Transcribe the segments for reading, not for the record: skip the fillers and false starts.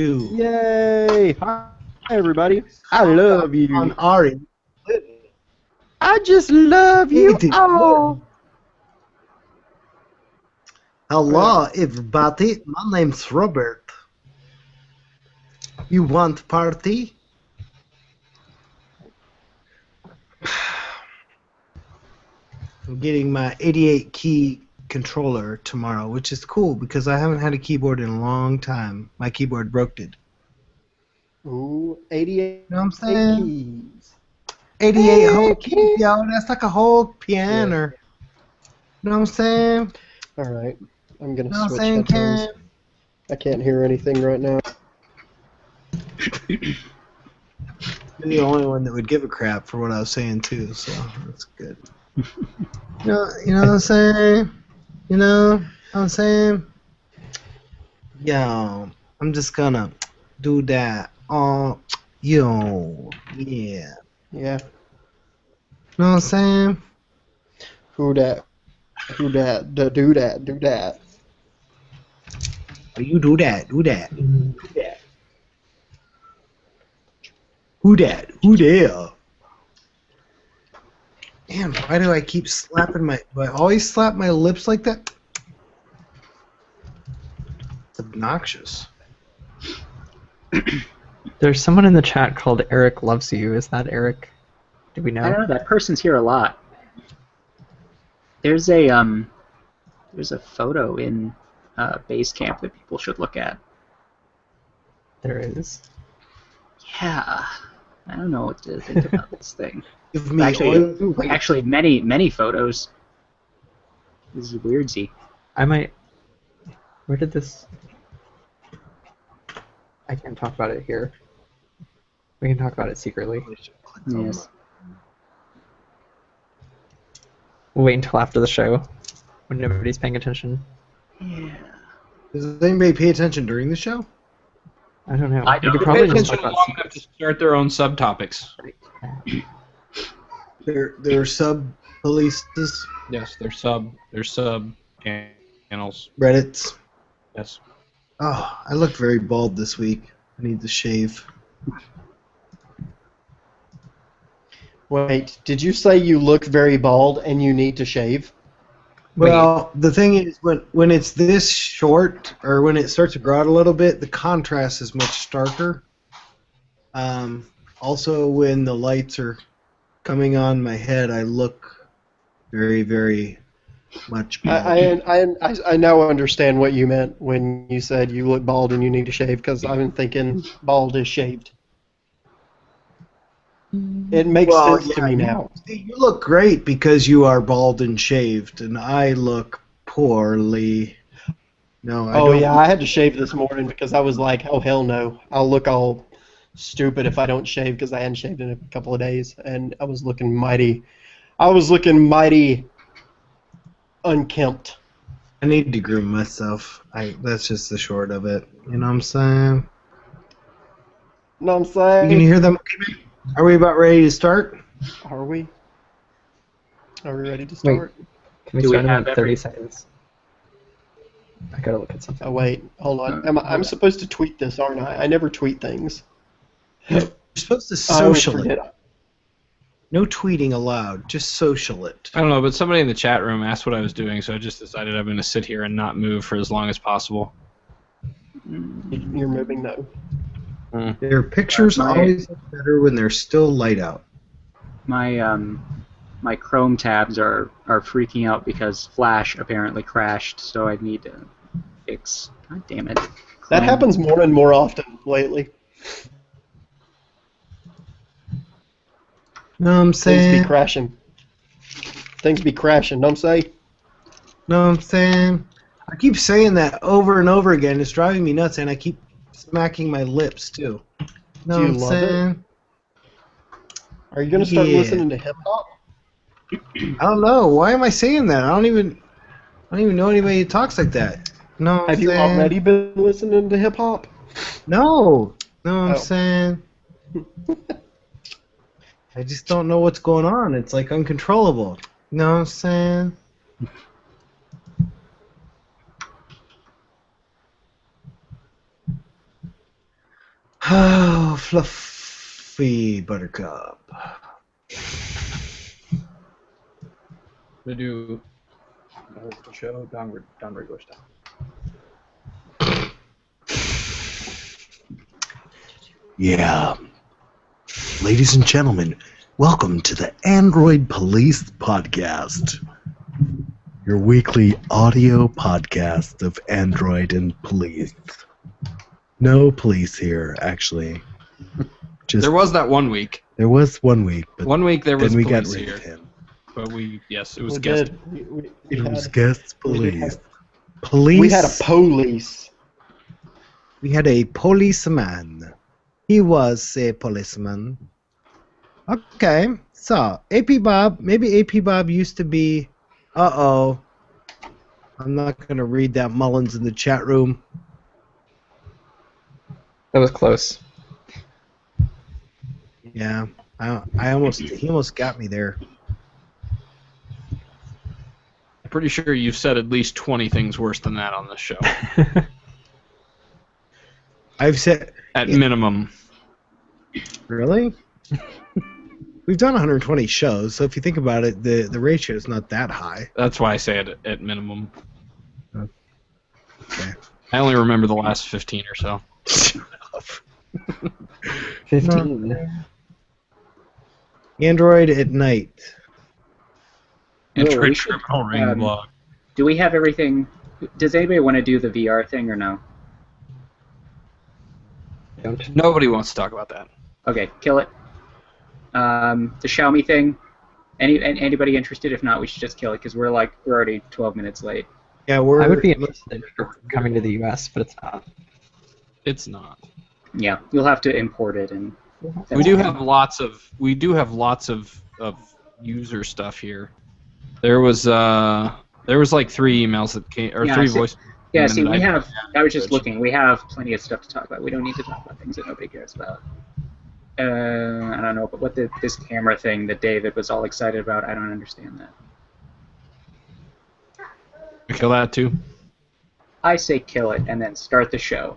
2. Yay! Hi, everybody. I love you. On Ari. I just love you all. Hello, everybody. My name's Robert. You want party? I'm getting my 88 key controller tomorrow, which is cool because I haven't had a keyboard in a long time. My keyboard broke it. Ooh, 88 You know what I'm saying? keys. 88 whole keys, yo. That's like a whole piano. Yeah. You know what I'm saying? All right. I'm going You to know what I'm switch saying, headphones. Cam? I can't hear anything right now. You're the only one that would give a crap for what I was saying, too, so that's good. You know what I'm saying? You know what I'm saying? Yo, I'm just gonna do that. Yo, yeah. Yeah. Know what I'm saying? Who that? Do that. You do that. Who that? Who there? Damn, why do I keep slapping my... Do I always slap my lips like that? It's obnoxious. There's someone in the chat called Eric Loves You. Is that Eric? Do we know? I know that person's here a lot. There's a photo in Basecamp that people should look at. There is. Yeah, I don't know what to think about this thing. Give me Actually, many photos. This is weirdzy. I might... Where did this... I can't talk about it here. We can talk about it secretly. Yes. We'll wait until after the show, when nobody's paying attention. Yeah. Does anybody pay attention during the show? I don't know. I We don't. could probably Pay just attention talk about long enough to start their own subtopics. They're sub-polices, Yes, they're sub channels. Reddits. Yes. Oh, I look very bald this week. I need to shave. Wait, did you say you look very bald and you need to shave? Well, the thing is, when it's this short, or when it starts to grow out a little bit, the contrast is much starker. Also, when the lights are coming on my head, I look very, very much bald. I now understand what you meant when you said you look bald and you need to shave, because I've been thinking bald is shaved. It makes sense to me now. You look great because you are bald and shaved, and I look poorly. No, I don't. I had to shave this morning because I was like, oh hell no, I'll look all stupid if I don't shave, because I hadn't shaved in a couple of days, and I was looking mighty unkempt. I need to groom myself. That's just the short of it. You know what I'm saying? Know what I'm saying? Can you hear them? Are we about ready to start? Are we? Are we ready to start? Can we start in like 30 seconds? I gotta look at something. Oh wait, hold on. I'm supposed to tweet this, aren't I? I never tweet things. You're supposed to social it. No tweeting allowed. Just social it. I don't know, but somebody in the chat room asked what I was doing, so I just decided I'm going to sit here and not move for as long as possible. You're moving though. Their pictures always look better when they're still light out. My Chrome tabs are freaking out because Flash apparently crashed, so I need to fix. God damn it! Chrome. That happens more and more often lately. Know what I'm saying? Things be crashing. Know what I'm saying? Know what I'm saying? I keep saying that over and over again. It's driving me nuts, and I keep smacking my lips too. Know Do you what I'm love saying? Are you gonna start listening to hip hop? I don't know. Why am I saying that? I don't even know anybody who talks like that. No. Have you already been listening to hip hop? No. Know what I'm saying? I just don't know what's going on. It's like uncontrollable. You know what I'm saying? Oh, fluffy buttercup. We do the show downward goes down. Yeah. Ladies and gentlemen, welcome to the Android Police Podcast. Your weekly audio podcast of Android and police. No police here, actually. Just, There was that 1 week. There was 1 week, but 1 week there was then we police got rid here. of him. But it was We guest. did. It was guest we did police. have- Police. We had a police. We had a policeman. He was a policeman. Okay, so AP Bob. Maybe AP Bob used to be. I'm not gonna read that Mullins in the chat room. That was close. Yeah, he almost got me there. I'm pretty sure you've said at least 20 things worse than that on this show. I've said At minimum. really. We've done 120 shows, so if you think about it, the ratio is not that high. That's why I say it at minimum. Okay. I only remember the last 15 or so. Shut up. 15. Android at night. Android we should, Criminal Ring blog. Do we have everything? Does anybody want to do the VR thing or no? Don't. Nobody wants to talk about that. Okay, kill it. The Xiaomi thing. Anybody interested? If not, we should just kill it because we're already 12 minutes late. Yeah, I would be interested in coming to the U.S., but it's not. It's not. Yeah, you'll have to import it and. We do have lots of user stuff here. There was like 3 emails that came or Yeah, 3 see- voice. Yeah, and see, then we have. I was just Good. looking. We have plenty of stuff to talk about. We don't need to talk about things that nobody cares about. I don't know, but what this camera thing that David was all excited about, I don't understand that. We kill that too. I say kill it and then start the show.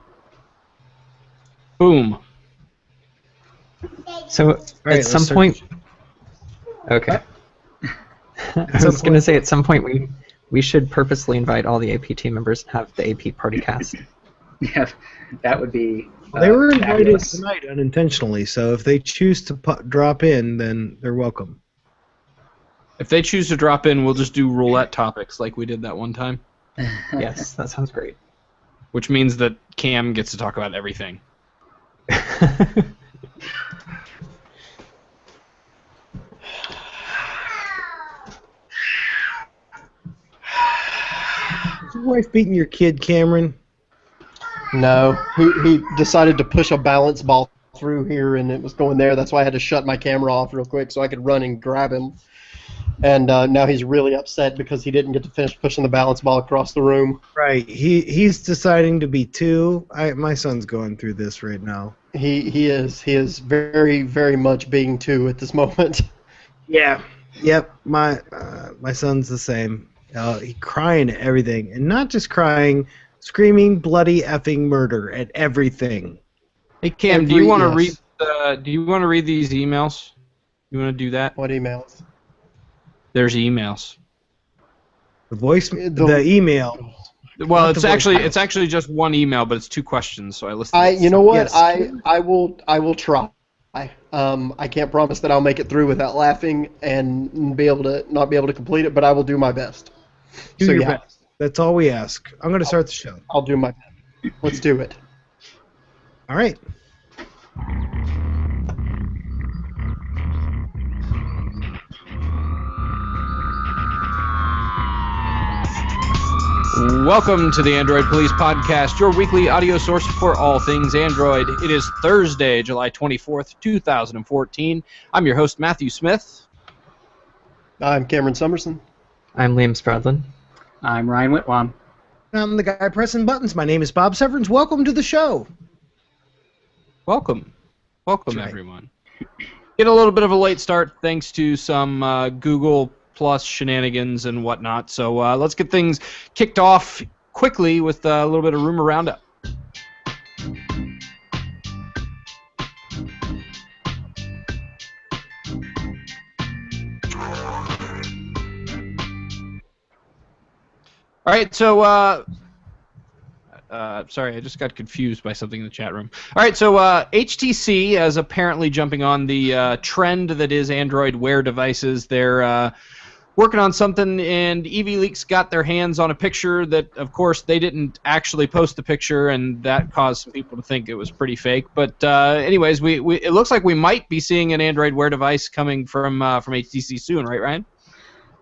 Boom. So right, at some let's point. Okay. I was going to say at some point we should purposely invite all the AP team members and have the AP party cast. Yeah, that would be. They were invited fabulous. tonight unintentionally, so if they choose to drop in, then they're welcome. If they choose to drop in, we'll just do roulette topics like we did that one time, Yes, that sounds great. which means that Cam gets to talk about everything. Is your wife beating your kid, Cameron? No, he decided to push a balance ball through here, and it was going there. That's why I had to shut my camera off real quick so I could run and grab him. And now he's really upset because he didn't get to finish pushing the balance ball across the room. Right. He's deciding to be 2. My son's going through this right now. He is very, very much being 2 at this moment. Yeah. Yep. My son's the same. He crying at everything, and not just crying, screaming bloody effing murder at everything. Hey Cam, do you want to yes. read? Do you want to read these emails? You want to do that? What emails? There's emails. The email. Well, Not the it's voicemails. actually just one email, but it's 2 questions, so I listed. You know what? Yes. I will try. I can't promise that I'll make it through without laughing and not be able to complete it, but I will do my best. Do So, your yeah. best. That's all we ask. I'm going to start the show. I'll do my best. Let's do it. All right. Welcome to the Android Police Podcast, your weekly audio source for all things Android. It is Thursday, July 24th, 2014. I'm your host, Matthew Smith. I'm Cameron Summerson. I'm Liam Spradlin. I'm Ryan Whitwam. I'm the guy pressing buttons. My name is Bob Severance. Welcome to the show. Welcome. Welcome, That's right. everyone. Get a little bit of a late start thanks to some Google Plus shenanigans and whatnot. So let's get things kicked off quickly with a little bit of rumor roundup. All right, so sorry, I just got confused by something in the chat room. All right, so HTC is apparently jumping on the trend that is Android Wear devices. They're working on something, and EV-Leaks got their hands on a picture that, of course, they didn't actually post the picture, and that caused some people to think it was pretty fake. But anyways, it looks like we might be seeing an Android Wear device coming from HTC soon, right, Ryan?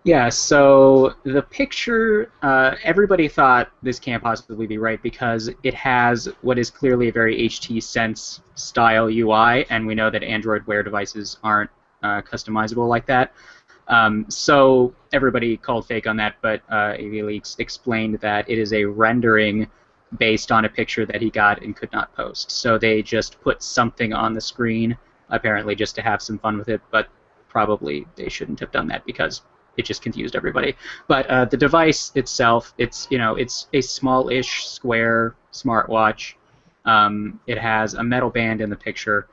Yeah, so the picture, everybody thought this can't possibly be right because it has what is clearly a very HT Sense style UI, and we know that Android Wear devices aren't customizable like that. So everybody called fake on that, but AV-Leaks explained that it is a rendering based on a picture that he got and could not post. So they just put something on the screen, apparently just to have some fun with it, but probably they shouldn't have done that because it just confused everybody. But the device itself, it's a small-ish square smartwatch. It has a metal band in the picture.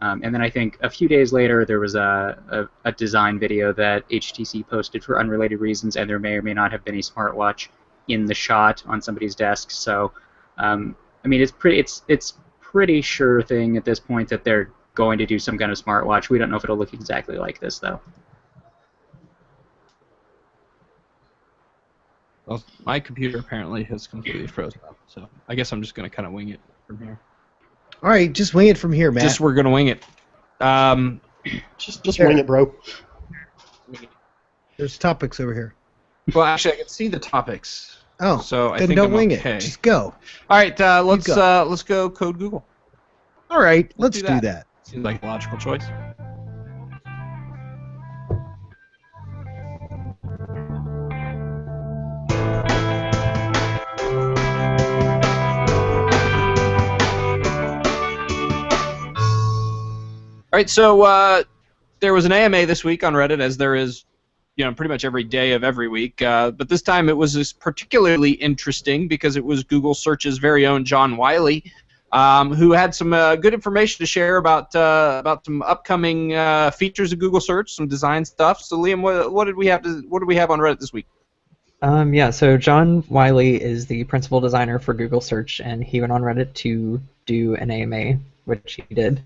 And then I think a few days later there was a design video that HTC posted for unrelated reasons, and there may or may not have been a smartwatch in the shot on somebody's desk. So, I mean, it's pretty sure thing at this point that they're going to do some kind of smartwatch. We don't know if it'll look exactly like this though. Well, my computer apparently has completely frozen up, so I guess I'm just going to kind of wing it from here. All right, just wing it from here, Matt. We're going to wing it. Just wing it, bro. There's topics over here. Well, actually, I can see the topics. Oh, so I then think don't I'm wing okay. it. Just go. All right, let's go code Google. All right, let's do that. Seems like a logical choice. All right, so there was an AMA this week on Reddit, as there is, pretty much every day of every week. But this time it was particularly interesting because it was Google Search's very own John Wiley, who had some good information to share about some upcoming features of Google Search, some design stuff. So Liam, what did we have on Reddit this week? Yeah, so John Wiley is the principal designer for Google Search, and he went on Reddit to do an AMA, which he did.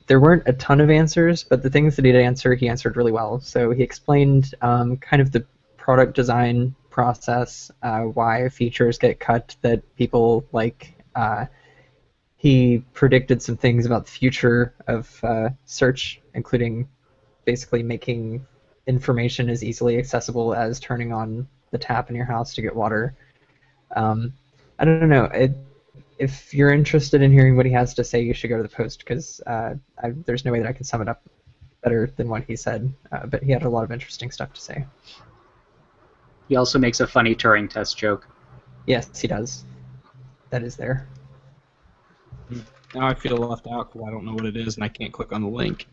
There weren't a ton of answers, but the things that he did answer, he answered really well. So he explained kind of the product design process, why features get cut that people like. He predicted some things about the future of search, including basically making information as easily accessible as turning on the tap in your house to get water. I don't know. If you're interested in hearing what he has to say, you should go to the post because there's no way that I can sum it up better than what he said. But he had a lot of interesting stuff to say. He also makes a funny Turing test joke. Yes, he does. That is there. Now I feel left out because I don't know what it is and I can't click on the link.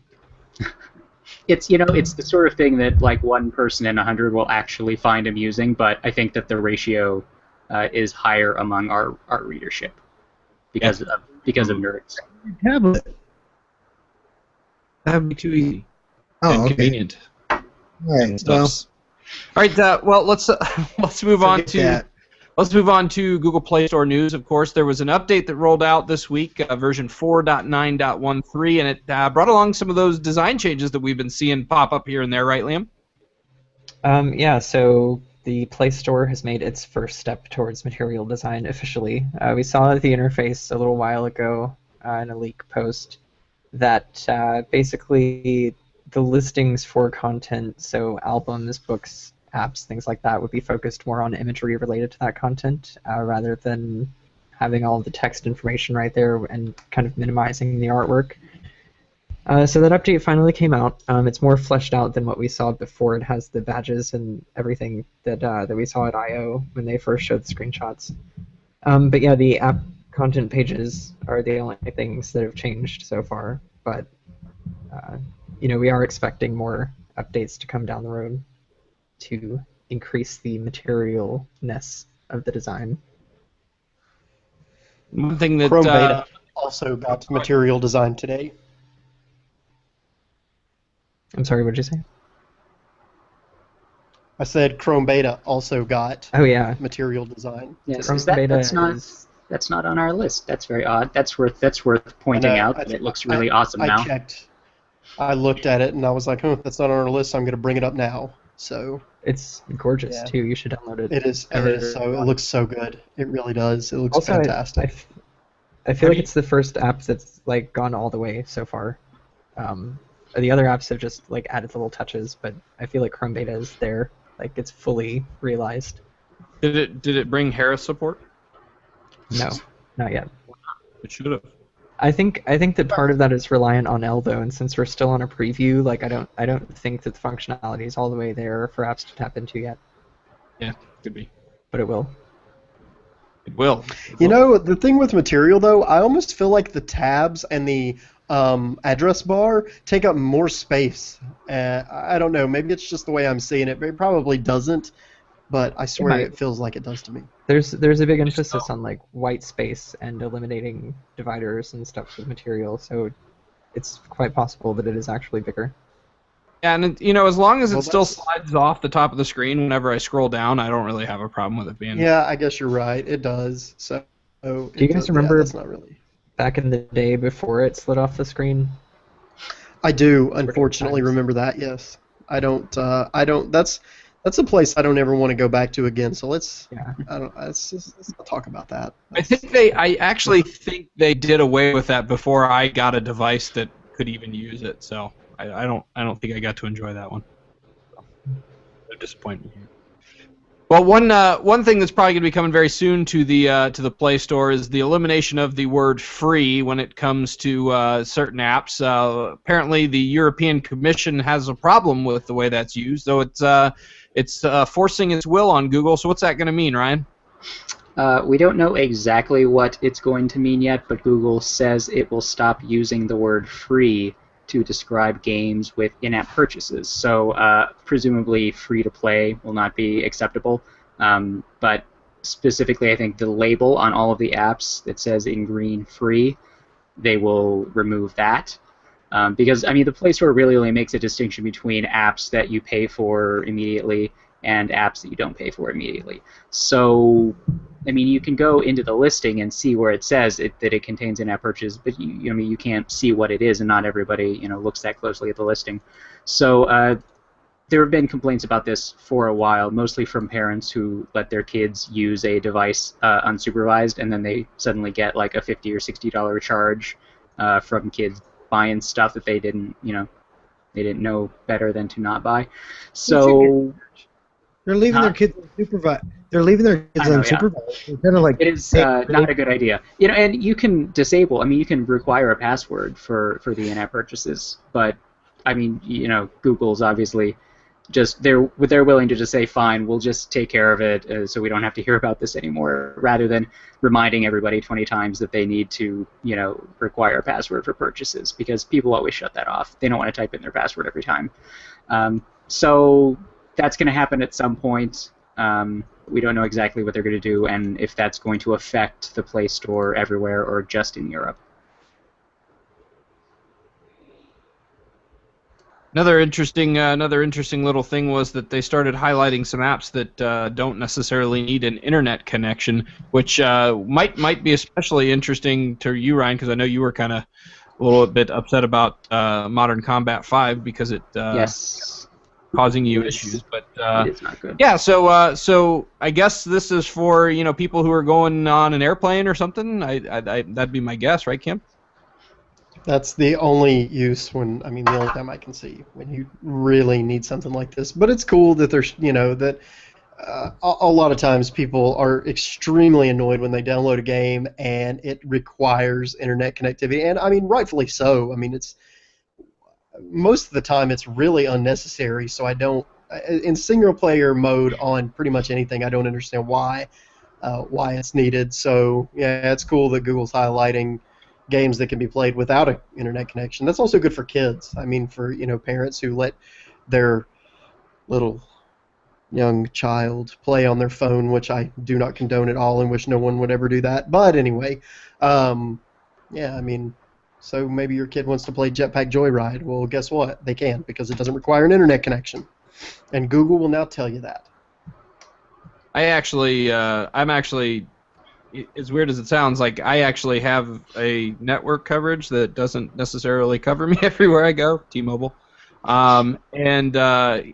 It's it's the sort of thing that like 1 person in 100 will actually find amusing, but I think that the ratio is higher among our readership because of nerds. Tablet. That would be too easy. Oh, and okay. convenient. All right. Well, all right. Well, let's move on to that. Let's move on to Google Play Store news. Of course, there was an update that rolled out this week, version 4.9.13, and it brought along some of those design changes that we've been seeing pop up here and there, right, Liam? Yeah, so the Play Store has made its first step towards material design officially. We saw the interface a little while ago in a leak post that basically the listings for content, so albums, books, apps, things like that, would be focused more on imagery related to that content rather than having all the text information right there and kind of minimizing the artwork. So that update finally came out. It's more fleshed out than what we saw before. It has the badges and everything that we saw at I/O when they first showed the screenshots. But yeah, the app content pages are the only things that have changed so far. But we are expecting more updates to come down the road to increase the materialness of the design. One thing that Chrome Beta also got material design today. I'm sorry, what did you say? I said Chrome Beta also got Oh yeah, material design. Yes, Chrome is that Beta that's not on our list. That's very odd. That's worth I pointing know. out that it looks really awesome I now. checked. I looked at it and I was like, that's not on our list. So I'm going to bring it up now. So it's gorgeous yeah, too. You should download it. it is. It is. So it looks so good. It really does. It looks Also, fantastic. I feel like it's the first app that's like gone all the way so far. The other apps have just like added little touches, but I feel like Chrome Beta is there. Like it's fully realized. Did it bring Harris support? No, not yet. It should have. I think that part of that is reliant on L though, and since we're still on a preview, like I don't think that the functionality is all the way there for apps to tap into yet. Yeah, could be. But it will. It will. You know, the thing with material though, I almost feel like the tabs and the address bar take up more space. I don't know. Maybe it's just the way I'm seeing it, but it probably doesn't. But I swear it feels like it does to me. There's a big emphasis on like white space and eliminating dividers and stuff with material, so it's quite possible that it is actually bigger. Yeah, and as long as it still slides off the top of the screen whenever I scroll down, I don't really have a problem with it being. Yeah, I guess you're right. It does. So. Do you guys remember? That's not really. Back in the day before it slid off the screen. I do, unfortunately, remember that. Yes, I don't. That's a place I don't ever want to go back to again. So let's not talk about that. I actually think they did away with that before I got a device that could even use it. So I don't think I got to enjoy that one. So disappointing. Well, one thing that's probably going to be coming very soon to the Play Store is the elimination of the word "free" when it comes to certain apps. Apparently, the European Commission has a problem with the way that's used, though it's forcing its will on Google. So what's that going to mean, Ryan? We don't know exactly what it's going to mean yet, but Google says it will stop using the word "free" to describe games with in-app purchases. So presumably free-to-play will not be acceptable. But specifically, I think the label on all of the apps that says in green "free," they will remove that. Because, I mean, the Play Store really only makes a distinction between apps that you pay for immediately and apps that you don't pay for immediately. So, I mean, you can go into the listing and see where it says that it contains in-app purchase, but you can't see what it is, and not everybody looks that closely at the listing. So there have been complaints about this for a while, mostly from parents who let their kids use a device unsupervised, and then they suddenly get like a $50 or $60 charge from kids buying stuff that they didn't know better than to not buy. So they're leaving their kids unsupervised. They're leaving their kids unsupervised. Yeah. Kind of like it is not a good idea. And you can disable. I mean, you can require a password for the in-app purchases, but I mean, Google's obviously just they're willing to just say, fine, we'll just take care of it, so we don't have to hear about this anymore, rather than reminding everybody 20 times that they need to require a password for purchases, because people always shut that off. They don't want to type in their password every time. So that's going to happen at some point. We don't know exactly what they're going to do, and if that's going to affect the Play Store everywhere or just in Europe. Another interesting little thing was that they started highlighting some apps that don't necessarily need an internet connection, which might be especially interesting to you, Ryan, because I know you were kind of a little bit upset about Modern Combat 5 because it yes. causing you issues. But it's not good. Yeah, so I guess this is for people who are going on an airplane or something. That'd be my guess, right, Kim? That's the only use the only time I can see when you really need something like this. But it's cool that there's, that a lot of times people are extremely annoyed when they download a game and it requires internet connectivity. And, rightfully so. It's most of the time it's really unnecessary. So I don't, in single player mode on pretty much anything, I don't understand why it's needed. So, yeah, it's cool that Google's highlighting games that can be played without an internet connection. That's also good for kids. For parents who let their little young child play on their phone, which I do not condone at all and wish no one would ever do that. But anyway, so maybe your kid wants to play Jetpack Joyride. Well, guess what? They can, because it doesn't require an internet connection. And Google will now tell you that. I'm actually, as weird as it sounds, like I actually have a network coverage that doesn't necessarily cover me everywhere I go, T-Mobile. And I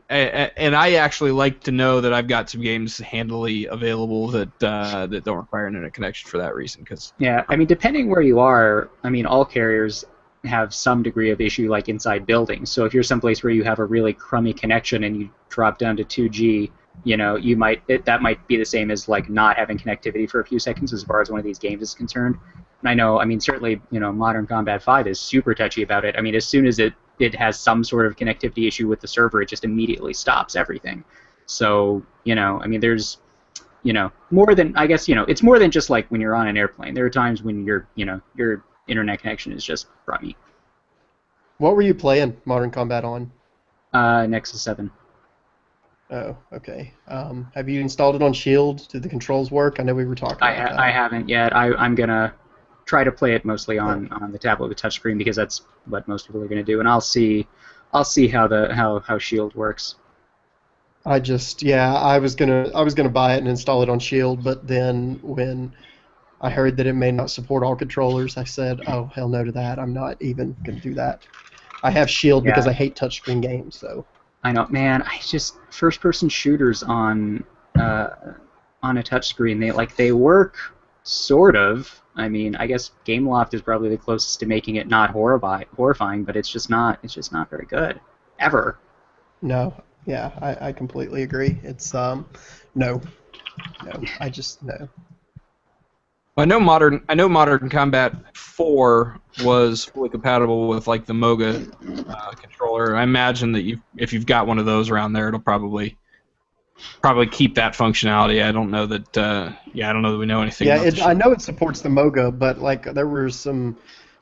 actually like to know that I've got some games handily available that don't require an internet connection for that reason. Cause Yeah, I mean, depending where you are, I mean, all carriers have some degree of issue, like inside buildings. So if you're someplace where you have a really crummy connection and you drop down to 2G, you know, that might be the same as like not having connectivity for a few seconds as far as one of these games is concerned. And I know, I mean, certainly, you know, Modern Combat 5 is super touchy about it. I mean, as soon as it has some sort of connectivity issue with the server, it just immediately stops everything. So, you know, I mean, there's, you know, more than, I guess, you know, it's more than just like when you're on an airplane. There are times when your internet connection is just crummy. What were you playing Modern Combat on? Nexus 7. Oh, okay. Have you installed it on Shield? Did the controls work? I know we were talking about that. I haven't yet. I'm gonna try to play it mostly on the tablet with touchscreen because that's what most people are gonna do, and I'll see how Shield works. I was gonna buy it and install it on Shield, but then when I heard that it may not support all controllers, I said, "Oh, hell no to that! I'm not even gonna do that." I have Shield because I hate touchscreen games, so. I know, man. I just first-person shooters on a touchscreen. They work sort of. I mean, I guess Gameloft is probably the closest to making it not horrifying, but it's just not very good ever. No, yeah, I completely agree. It's no, I just no. I know Modern Combat 4 was fully compatible with like the Moga controller. I imagine that if you've got one of those around there, it'll probably keep that functionality. I don't know that. I don't know that we know anything. Yeah, about I know it supports the Moga, but like there were some.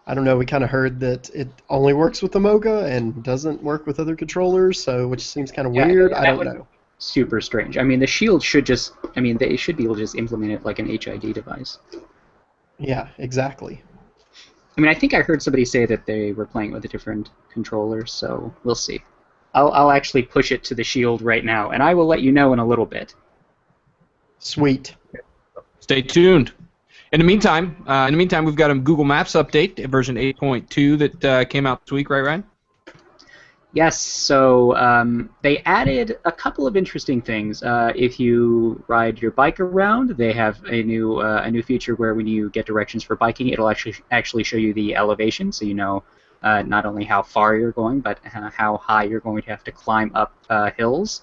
I don't know. We kind of heard that it only works with the Moga and doesn't work with other controllers, so which seems kind of weird. I don't know. Super strange. I mean, the Shield should just. I mean, they should be able to just implement it like an HID device. Yeah, exactly. I mean, I think I heard somebody say that they were playing with a different controller, so we'll see. I'll actually push it to the Shield right now, and I will let you know in a little bit. Sweet. Stay tuned. In the meantime, we've got a Google Maps update, version 8.2 that came out this week, right, Ryan? Yes, so they added a couple of interesting things. If you ride your bike around, they have a new feature where when you get directions for biking, it'll actually show you the elevation, so you know not only how far you're going, but how high you're going to have to climb up hills.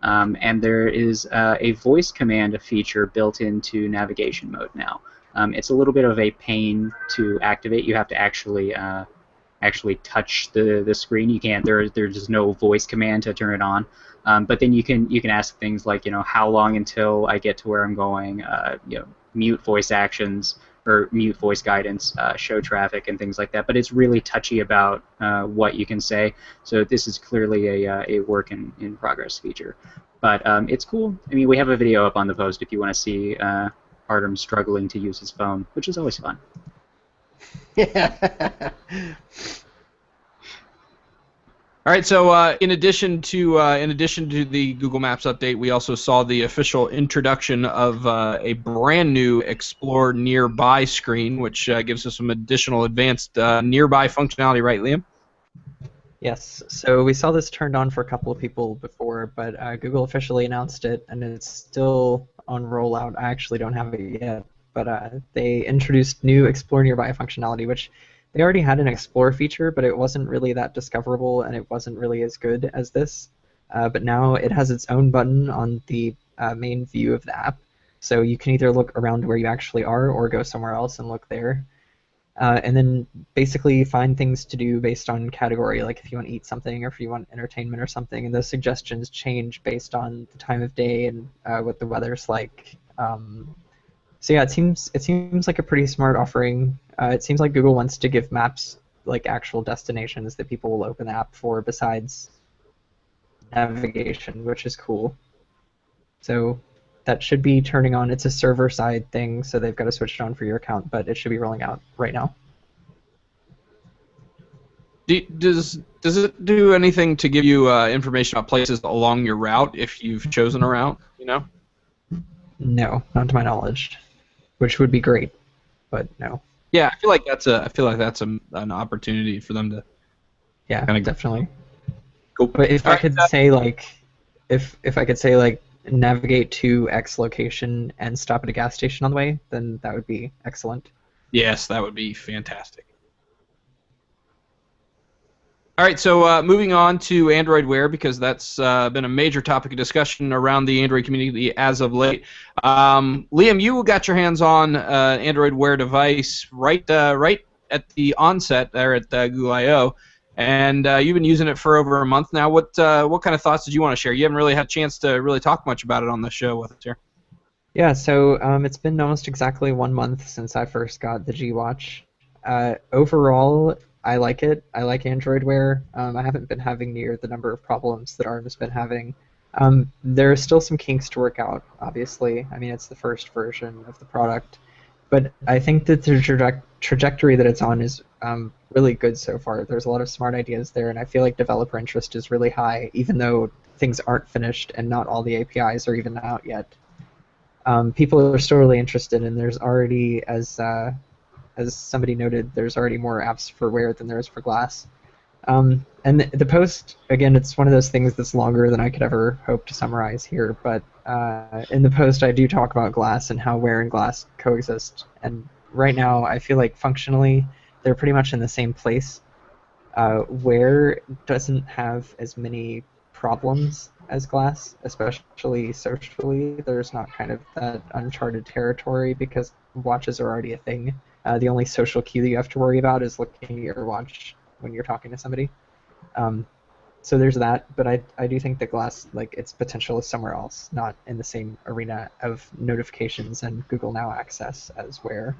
And there is a voice command feature built into navigation mode now. It's a little bit of a pain to activate. You have to actually touch the screen. You can't. There's just no voice command to turn it on. But then you can ask things like, you know, how long until I get to where I'm going. You know, mute voice actions or mute voice guidance, show traffic, and things like that. But it's really touchy about what you can say. So this is clearly a work in progress feature. But it's cool. I mean, we have a video up on the post if you want to see Artem struggling to use his phone, which is always fun. Yeah. All right. So in addition to the Google Maps update, we also saw the official introduction of a brand new Explore Nearby screen, which gives us some additional advanced nearby functionality. Right, Liam? Yes. So we saw this turned on for a couple of people before, but Google officially announced it, and it's still on rollout. I actually don't have it yet, but they introduced new Explore Nearby functionality, which they already had an Explore feature, but it wasn't really that discoverable, and it wasn't really as good as this. But now it has its own button on the main view of the app, so you can either look around where you actually are or go somewhere else and look there. And then basically find things to do based on category, like if you want to eat something or if you want entertainment or something, and those suggestions change based on the time of day and what the weather's like. So yeah, it seems like a pretty smart offering. It seems like Google wants to give Maps like actual destinations that people will open the app for besides navigation, which is cool. So that should be turning on. It's a server-side thing, so they've got to switch it on for your account, but it should be rolling out right now. Does Does it do anything to give you information about places along your route if you've chosen a route? You know? No, not to my knowledge, which would be great, but no. Yeah, I feel like that's an opportunity for them to Yeah, kind of definitely. go. But if All I right, could say like, if I could say like navigate to X location and stop at a gas station on the way, then that would be excellent. yes, that would be fantastic. All right, so moving on to Android Wear, because that's been a major topic of discussion around the Android community as of late. Liam, you got your hands on Android Wear device right at the onset there at Google I/O, and you've been using it for over a month now. What kind of thoughts did you want to share? You haven't really had a chance to really talk much about it on the show with us here. Yeah, so it's been almost exactly 1 month since I first got the G Watch. Overall, I like it. I like Android Wear. I haven't been having near the number of problems that ARM has been having. There are still some kinks to work out, obviously. I mean, it's the first version of the product. But I think that the trajectory that it's on is really good so far. There's a lot of smart ideas there, and I feel like developer interest is really high, even though things aren't finished and not all the APIs are even out yet. People are still really interested, and there's already, as somebody noted, there's already more apps for Wear than there is for Glass. And the post, again, it's one of those things that's longer than I could ever hope to summarize here, but in the post I do talk about Glass and how Wear and Glass coexist. And right now I feel like functionally they're pretty much in the same place. Wear doesn't have as many problems as Glass, especially socially. There's not kind of that uncharted territory because watches are already a thing. The only social cue that you have to worry about is looking at your watch when you're talking to somebody. So there's that, but I do think that Glass, like, its potential is somewhere else, not in the same arena of notifications and Google Now access as Wear.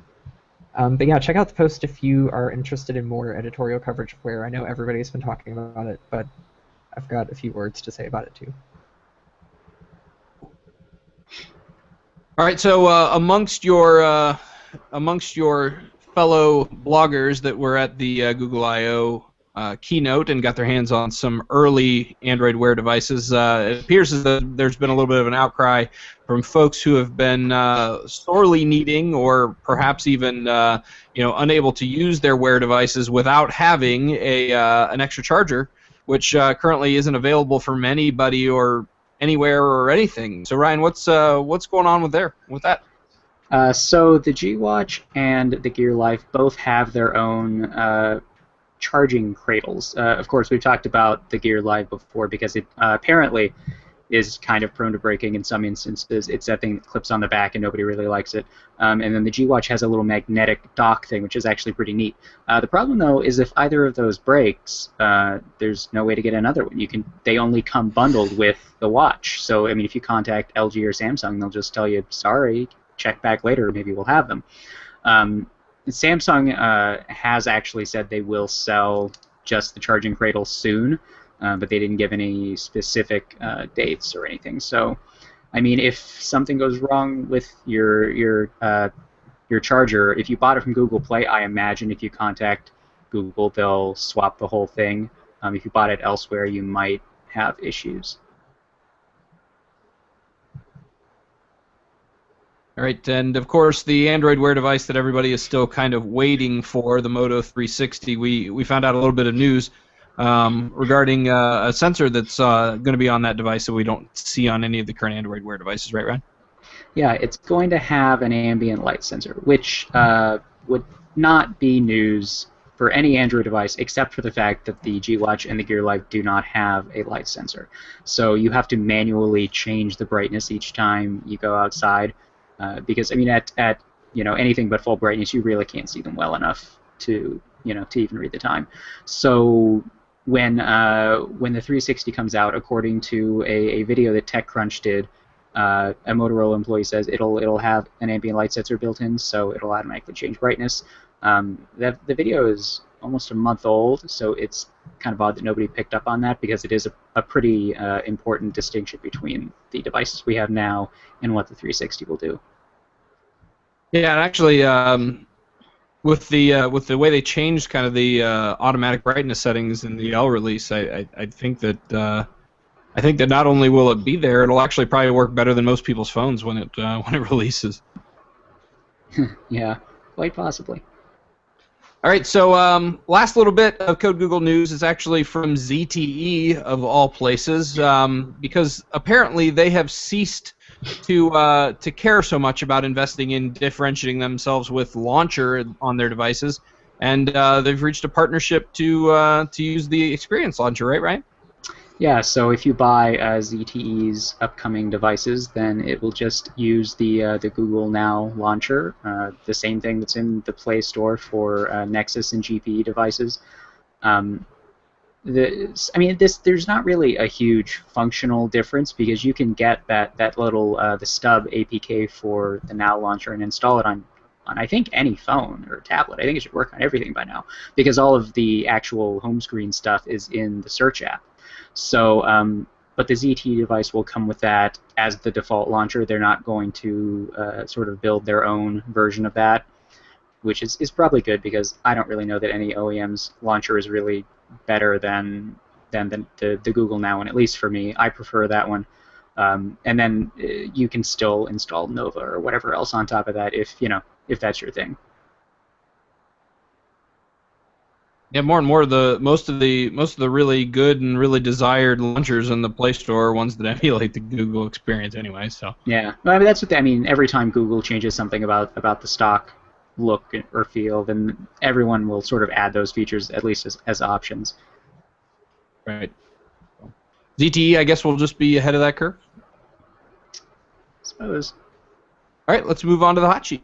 But yeah, check out the post if you are interested in more editorial coverage of Wear. I know everybody's been talking about it, but I've got a few words to say about it too. All right, so amongst your fellow bloggers that were at the Google I/O keynote and got their hands on some early Android Wear devices, it appears as though there's been a little bit of an outcry from folks who have been sorely needing, or perhaps even unable to use their Wear devices without having an extra charger, which currently isn't available from anybody or anywhere or anything. So Ryan, what's going on with that? So the G Watch and the Gear Life both have their own charging cradles. Of course, we've talked about the Gear Live before because it apparently is kind of prone to breaking in some instances. It's that thing that clips on the back and nobody really likes it. And then the G Watch has a little magnetic dock thing, which is actually pretty neat. The problem, though, is if either of those breaks, there's no way to get another one. They only come bundled with the watch. So, I mean, if you contact LG or Samsung, they'll just tell you, sorry, check back later, maybe we'll have them. Samsung has actually said they will sell just the charging cradle soon, but they didn't give any specific dates or anything. So, I mean, if something goes wrong with your charger, if you bought it from Google Play, I imagine if you contact Google, they'll swap the whole thing. If you bought it elsewhere, you might have issues. All right, and of course the Android Wear device that everybody is still kind of waiting for, the Moto 360. We found out a little bit of news regarding a sensor that's going to be on that device that we don't see on any of the current Android Wear devices, right, Ryan? Yeah, it's going to have an ambient light sensor, which would not be news for any Android device except for the fact that the G Watch and the Gear Live do not have a light sensor. So you have to manually change the brightness each time you go outside. Because I mean, at anything but full brightness, you really can't see them well enough to even read the time. So when the 360 comes out, according to a video that TechCrunch did, a Motorola employee says it'll have an ambient light sensor built in, so it'll automatically change brightness. The video is almost a month old, so it's kind of odd that nobody picked up on that because it is a pretty important distinction between the devices we have now and what the 360 will do. Yeah, and actually, with the way they changed kind of the automatic brightness settings in the L release, I think that not only will it be there, it'll actually probably work better than most people's phones when it releases. Yeah, quite possibly. All right, so last little bit of Code Google news is actually from ZTE of all places, because apparently they have ceased to care so much about investing in differentiating themselves with launcher on their devices, and they've reached a partnership to use the Experience Launcher, right, Ryan? Yeah, so if you buy ZTE's upcoming devices, then it will just use the Google Now launcher, the same thing that's in the Play Store for Nexus and GPE devices. There's not really a huge functional difference because you can get that little the stub APK for the Now launcher and install it on I think any phone or tablet. I think it should work on everything by now because all of the actual home screen stuff is in the search app. So, but the ZTE device will come with that as the default launcher. They're not going to sort of build their own version of that, which is probably good because I don't really know that any OEM's launcher is really better than the Google Now one. At least for me, I prefer that one. And then you can still install Nova or whatever else on top of that if that's your thing. Yeah, more and more most of the really good and really desired launchers in the Play Store are ones that emulate the Google experience anyway. So yeah, well, that's what every time Google changes something about the stock look or feel, then everyone will sort of add those features at least as options. Right. ZTE, I guess, will just be ahead of that curve. I suppose. All right, let's move on to the hot sheet.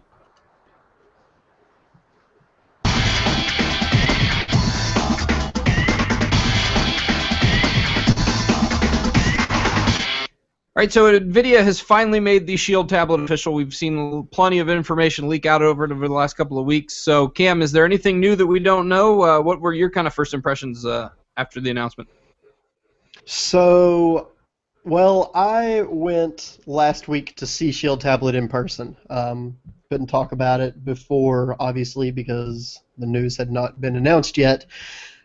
All right, so NVIDIA has finally made the Shield tablet official. We've seen plenty of information leak out over the last couple of weeks. So, Cam, is there anything new that we don't know? What were your kind of first impressions after the announcement? So, well, I went last week to see Shield tablet in person. Couldn't talk about it before, obviously, because the news had not been announced yet.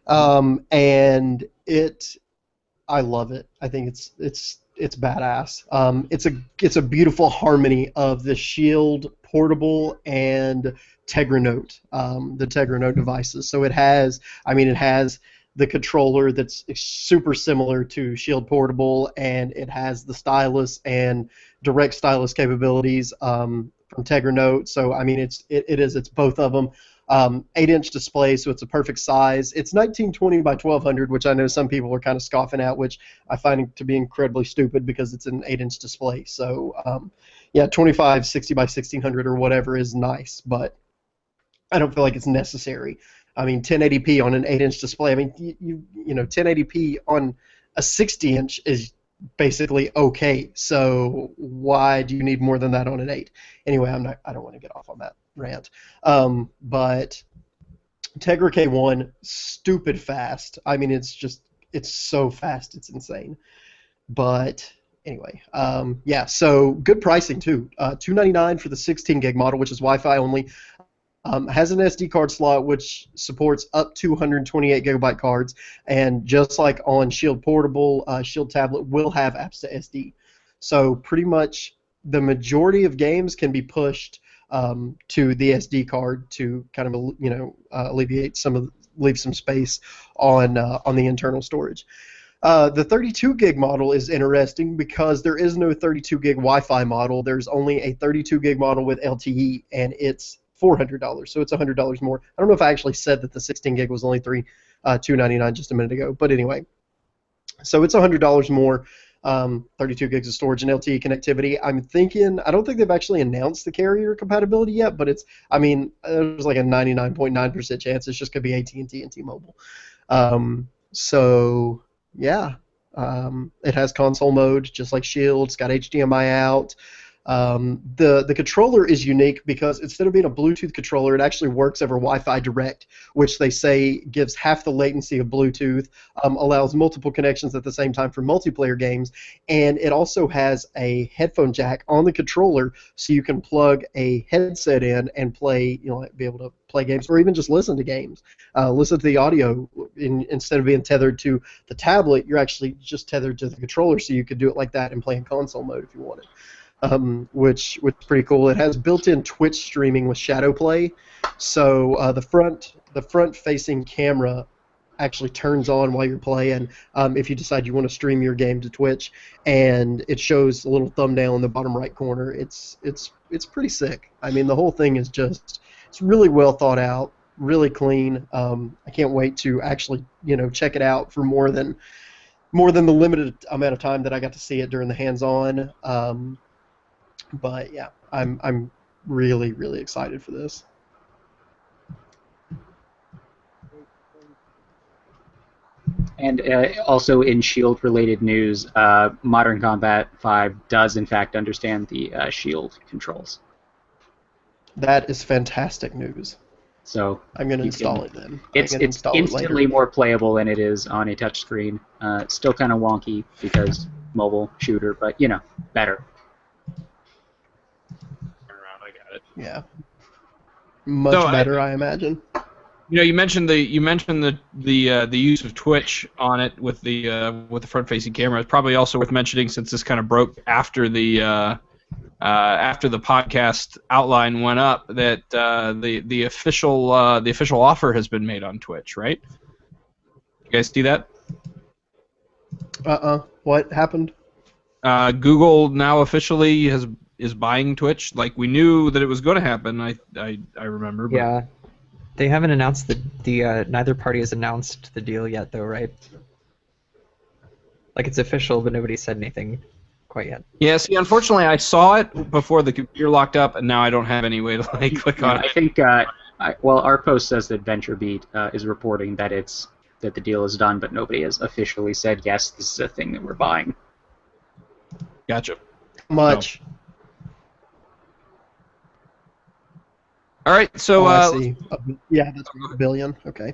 And I love it. I think it's badass. It's a beautiful harmony of the Shield portable and Tegra Note, the Tegra Note devices. So it has the controller that's super similar to Shield portable, and it has the stylus and direct stylus capabilities from Tegra Note. So it's both of them. 8-inch display, so it's a perfect size. It's 1920 by 1200, which I know some people are kind of scoffing at, which I find to be incredibly stupid because it's an 8-inch display. So, 2560 by 1600 or whatever is nice, but I don't feel like it's necessary. 1080p on an 8-inch display. 1080p on a 60-inch is basically okay. So why do you need more than that on an 8? Anyway, I don't want to get off on that rant. But Tegra K1, stupid fast. It's so fast, it's insane. But anyway, so good pricing too. $299 for the 16 gig model, which is Wi-Fi only. Has an SD card slot which supports up to 128 gigabyte cards, and just like on Shield Portable, Shield Tablet will have apps to SD. So pretty much the majority of games can be pushed to the SD card to kind of leave some space on the internal storage. The 32 gig model is interesting because there is no 32 gig Wi-Fi model. There's only a 32 gig model with LTE, and it's $400, so it's $100 more. I don't know if I actually said that the 16 gig was only $299 just a minute ago, but anyway. So it's $100 more, 32 gigs of storage and LTE connectivity. I don't think they've actually announced the carrier compatibility yet, but there's like a 99.9% chance it's just going to be AT&T and T-Mobile. It has console mode, just like Shield. It's got HDMI out. The controller is unique because instead of being a Bluetooth controller, it actually works over Wi-Fi Direct, which they say gives half the latency of Bluetooth, allows multiple connections at the same time for multiplayer games, and it also has a headphone jack on the controller, so you can plug a headset in and play, be able to play games, or even just listen to games. Listen to the audio instead of being tethered to the tablet. You're actually just tethered to the controller, so you could do it like that and play in console mode if you wanted. Which is pretty cool. It has built-in Twitch streaming with shadow play, so the front-facing camera actually turns on while you're playing if you decide you want to stream your game to Twitch, and it shows a little thumbnail in the bottom right corner. It's pretty sick. I mean, the whole thing is just, it's really well thought out, really clean. I can't wait to actually check it out for more than the limited amount of time that I got to see it during the hands-on. But yeah, I'm really, really excited for this. And also in Shield-related news, Modern Combat 5 does in fact understand the Shield controls. That is fantastic news. So I'm going to install it then. It's instantly more playable than it is on a touchscreen. Still kind of wonky because mobile shooter, but better. I got it. Yeah. Much better, I imagine. You mentioned the use of Twitch on it with the front-facing camera. It's probably also worth mentioning, since this kind of broke after the podcast outline went up, that the official offer has been made on Twitch, right? You guys see that? What happened? Google now officially is buying Twitch. Like, we knew that it was going to happen. I remember. But yeah. They haven't announced neither party has announced the deal yet, though, right? Like, it's official, but nobody said anything quite yet. Yeah, see, unfortunately, I saw it before the computer locked up, and now I don't have any way to click on it. I think, our post says that VentureBeat is reporting that the deal is done, but nobody has officially said, yes, this is a thing that we're buying. Gotcha. Much. All right, so I see. Yeah, that's $1 billion. Okay.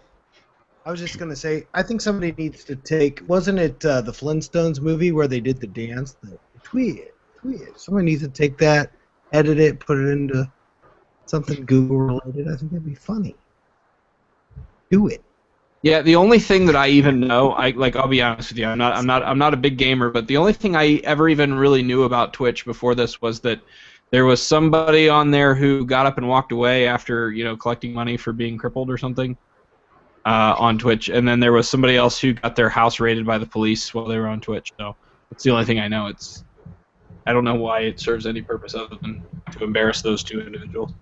I was just gonna say, I think somebody needs to take. Wasn't it the Flintstones movie where they did the dance? Tweet it. Somebody needs to take that, edit it, put it into something Google related. I think that'd be funny. Do it. Yeah, the only thing that I even know, I'll be honest with you, I'm not a big gamer, but the only thing I ever even really knew about Twitch before this was that there was somebody on there who got up and walked away after collecting money for being crippled or something on Twitch, and then there was somebody else who got their house raided by the police while they were on Twitch. So that's the only thing I know. I don't know why it serves any purpose other than to embarrass those two individuals.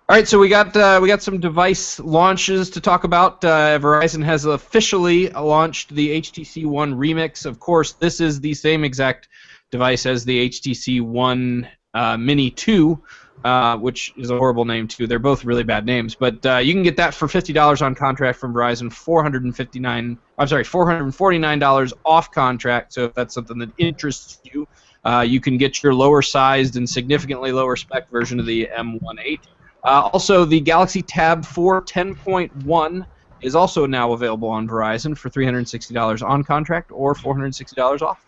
All right, so we got some device launches to talk about. Verizon has officially launched the HTC One Remix. Of course, this is the same exact device as the HTC One Mini 2, which is a horrible name too. They're both really bad names, but you can get that for $50 on contract from Verizon, $449 off contract. So if that's something that interests you, you can get your lower sized and significantly lower spec version of the M18. Also, the Galaxy Tab 4 10.1 is also now available on Verizon for $360 on contract or $460 off.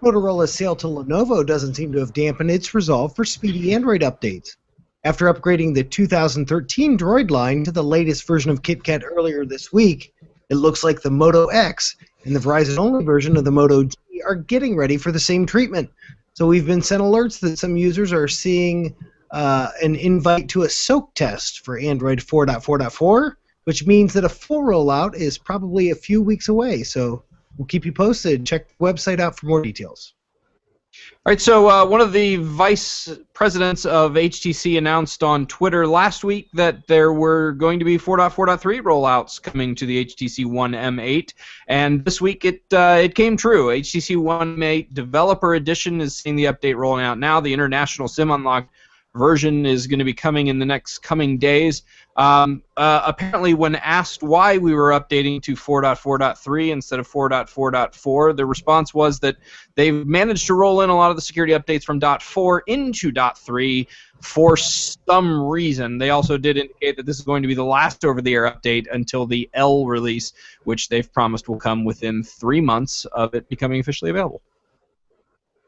Motorola's sale to Lenovo doesn't seem to have dampened its resolve for speedy Android updates. After upgrading the 2013 Droid line to the latest version of KitKat earlier this week, it looks like the Moto X and the Verizon-only version of the Moto G are getting ready for the same treatment. So we've been sent alerts that some users are seeing an invite to a soak test for Android 4.4.4, which means that a full rollout is probably a few weeks away. So we'll keep you posted. Check the website out for more details. All right, so one of the vice presidents of HTC announced on Twitter last week that there were going to be 4.4.3 rollouts coming to the HTC One M8, and this week it came true. HTC One M8 Developer Edition is seeing the update rolling out now. The international SIM unlocked version is going to be coming in the next coming days. Apparently, when asked why we were updating to 4.4.3 instead of 4.4.4, the response was that they've managed to roll in a lot of the security updates from .4 into .3 for some reason. They also did indicate that this is going to be the last over-the-air update until the L release, which they've promised will come within 3 months of it becoming officially available.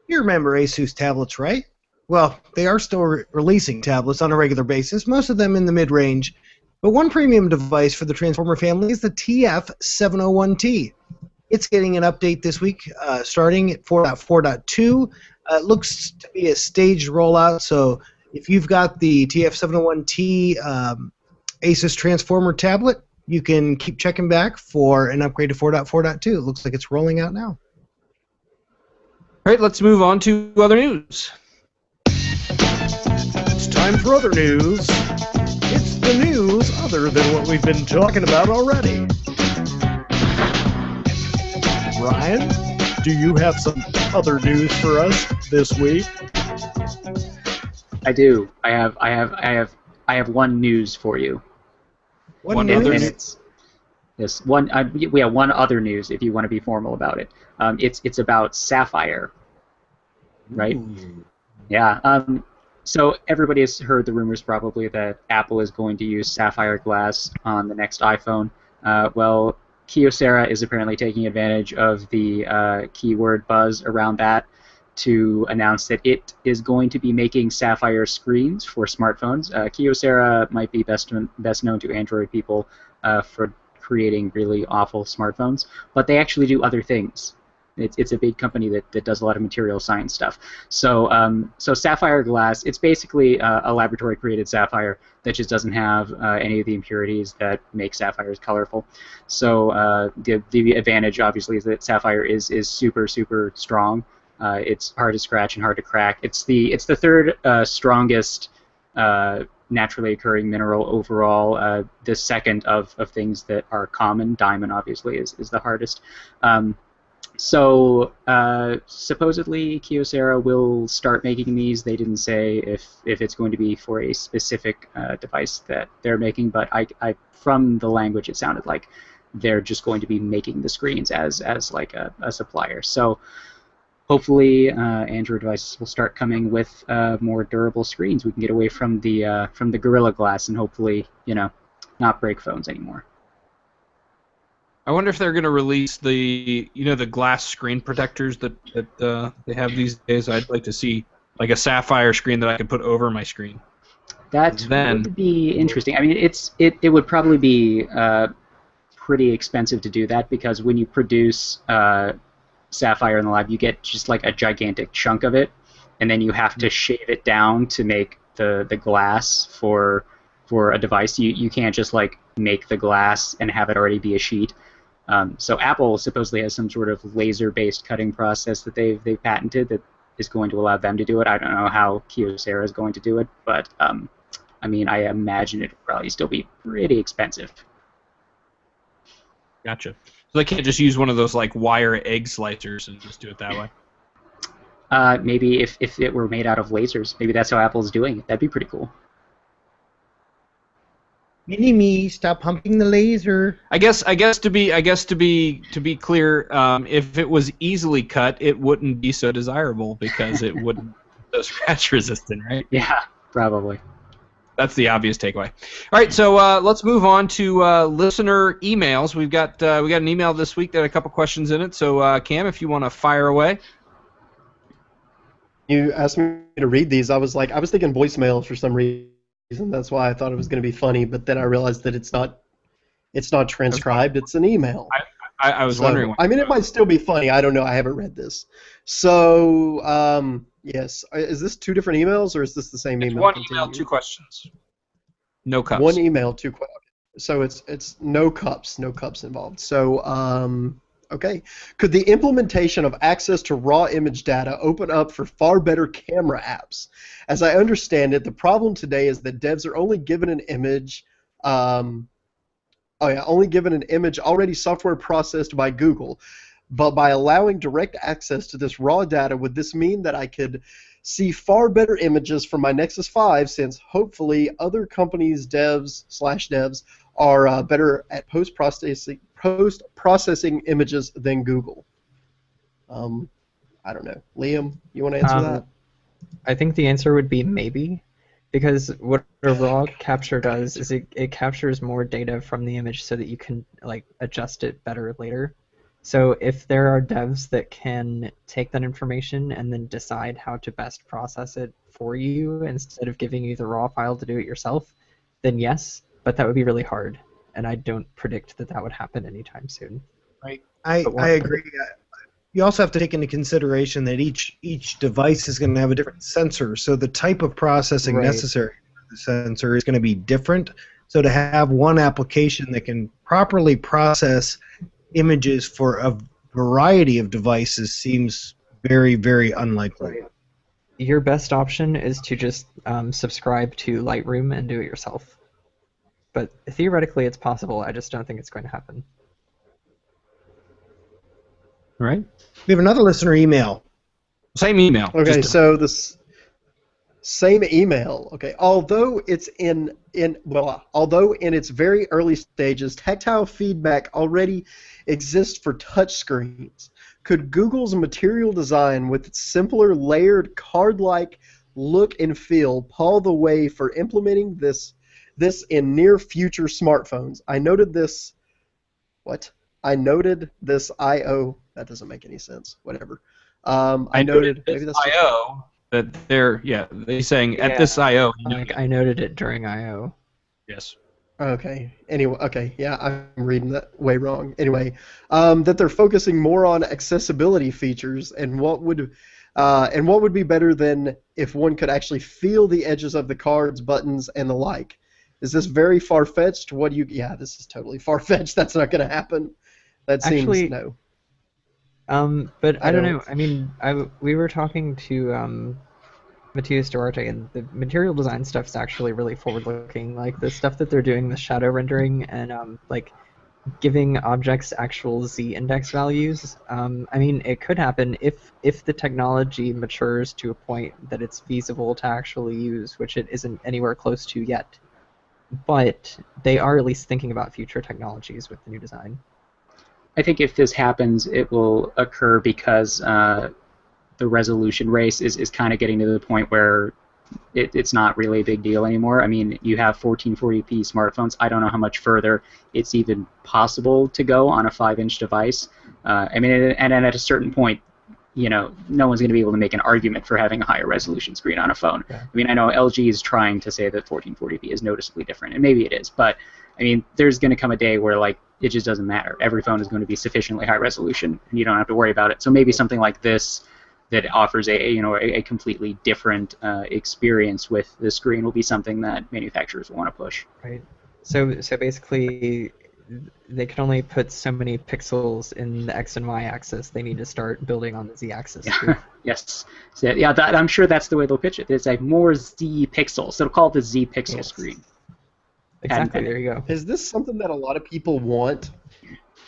You remember Asus tablets, right? Well, they are still releasing tablets on a regular basis, most of them in the mid-range. But one premium device for the Transformer family is the TF701T. It's getting an update this week, starting at 4.4.2. It looks to be a staged rollout, so if you've got the TF701T Asus Transformer tablet, you can keep checking back for an upgrade to 4.4.2. It looks like it's rolling out now. All right, let's move on to other news. It's time for other news. It's the news other than what we've been talking about already. Ryan, do you have some other news for us this week? I do. I have one news for you. One other And news? it's yes, one we have one other news if you want to be formal about it. It's about Sapphire. Right? Ooh. Yeah. So everybody has heard the rumors probably that Apple is going to use sapphire glass on the next iPhone. Well, Kyocera is apparently taking advantage of the keyword buzz around that to announce that it is going to be making sapphire screens for smartphones. Kyocera might be best known to Android people for creating really awful smartphones, but they actually do other things. It's a big company that does a lot of material science stuff. So sapphire glass, it's basically a laboratory-created sapphire that just doesn't have any of the impurities that make sapphires colorful. So the advantage, obviously, is that sapphire is super, super strong. It's hard to scratch and hard to crack. It's the third strongest naturally occurring mineral overall. The second of things that are common. Diamond, obviously, is the hardest. So supposedly Kyocera will start making these. They didn't say if it's going to be for a specific device that they're making, but I from the language it sounded like they're just going to be making the screens as like a supplier. So hopefully Android devices will start coming with more durable screens. We can get away from the Gorilla Glass and hopefully not break phones anymore. I wonder if they're going to release the glass screen protectors that they have these days. I'd like to see like a sapphire screen that I could put over my screen. That would be interesting. I mean, it would probably be pretty expensive to do that because when you produce sapphire in the lab, you get just like a gigantic chunk of it, and then you have to shave it down to make the glass for a device. You can't just like make the glass and have it already be a sheet. So Apple supposedly has some sort of laser-based cutting process that they've patented that is going to allow them to do it. I don't know how Kyocera is going to do it, but I mean, I imagine it will probably still be pretty expensive. Gotcha. So they can't just use one of those like wire egg slicers and just do it that way. Maybe if it were made out of lasers, maybe that's how Apple's doing it. That'd be pretty cool. Mini-me, stop pumping the laser. I guess to be clear, if it was easily cut, it wouldn't be so desirable because it wouldn't be so scratch resistant, right? Yeah, probably. That's the obvious takeaway. All right, so let's move on to listener emails. We got an email this week that had a couple questions in it. So Cam, if you want to fire away. You asked me to read these. I was thinking voicemails for some reason. That's why I thought it was going to be funny, but then I realized that it's not transcribed. It's an email. I was wondering. I mean, it might still be funny. I don't know. I haven't read this. So, yes. Is this two different emails, or is this the same email? One email, two questions. No cups. One email, two questions. So it's no cups involved. So, okay. Could the implementation of access to raw image data open up for far better camera apps? As I understand it, the problem today is that devs are only given an image. Only given an image already software processed by Google. But by allowing direct access to this raw data, would this mean that I could see far better images from my Nexus 5, since hopefully other companies' devs are better at post-processing images than Google? I don't know. Liam, you want to answer that? I think the answer would be maybe, because what a raw capture does is it captures more data from the image so that you can like adjust it better later. So if there are devs that can take that information and then decide how to best process it for you instead of giving you the raw file to do it yourself, then yes, but that would be really hard, and I don't predict that that would happen anytime soon. Right. But I agree. You also have to take into consideration that each device is going to have a different sensor, so the type of processing Right. necessary for the sensor is going to be different. So to have one application that can properly process images for a variety of devices seems very, very unlikely. Your best option is to just subscribe to Lightroom and do it yourself. But theoretically, it's possible. I just don't think it's going to happen. All right. We have another listener email. Same email. Okay, Just- so this same email. Okay, although it's in its very early stages, tactile feedback already exists for touchscreens. Could Google's material design with its simpler layered card-like look and feel pave the way for implementing this in near future smartphones? I noted this I/O. That doesn't make any sense. Whatever. I noted maybe that's I/O that they're saying at this I/O. Like I noted it during I/O. Yes. Okay. Anyway, okay. Yeah, I'm reading that way wrong. Anyway, that they're focusing more on accessibility features and what would be better than if one could actually feel the edges of the cards, buttons, and the like. Is this very far-fetched? What do you? Yeah, this is totally far-fetched. That's not going to happen. That seems Actually, no. But I don't know. I mean, we were talking to Matthias Duarte, and the material design stuff is actually really forward-looking. Like the stuff that they're doing, the shadow rendering, and like giving objects actual z-index values. I mean, it could happen if the technology matures to a point that it's feasible to actually use, which it isn't anywhere close to yet. But they are at least thinking about future technologies with the new design. I think if this happens, it will occur because the resolution race is kind of getting to the point where it's not really a big deal anymore. I mean, you have 1440p smartphones. I don't know how much further it's even possible to go on a 5-inch device. I mean, and at a certain point, no one's going to be able to make an argument for having a higher resolution screen on a phone. Yeah. I mean, I know LG is trying to say that 1440p is noticeably different, and maybe it is, but I mean, there's going to come a day where like it just doesn't matter. Every phone is going to be sufficiently high resolution, and you don't have to worry about it. So maybe something like this that offers a completely different experience with the screen will be something that manufacturers will want to push. Right. So basically, they can only put so many pixels in the X and Y axis. They need to start building on the Z axis too. Yes. So, yeah, I'm sure that's the way they'll pitch it. It's like more Z pixels. So they'll call it the Z pixel screen. Exactly. There you go. Is this something that a lot of people want?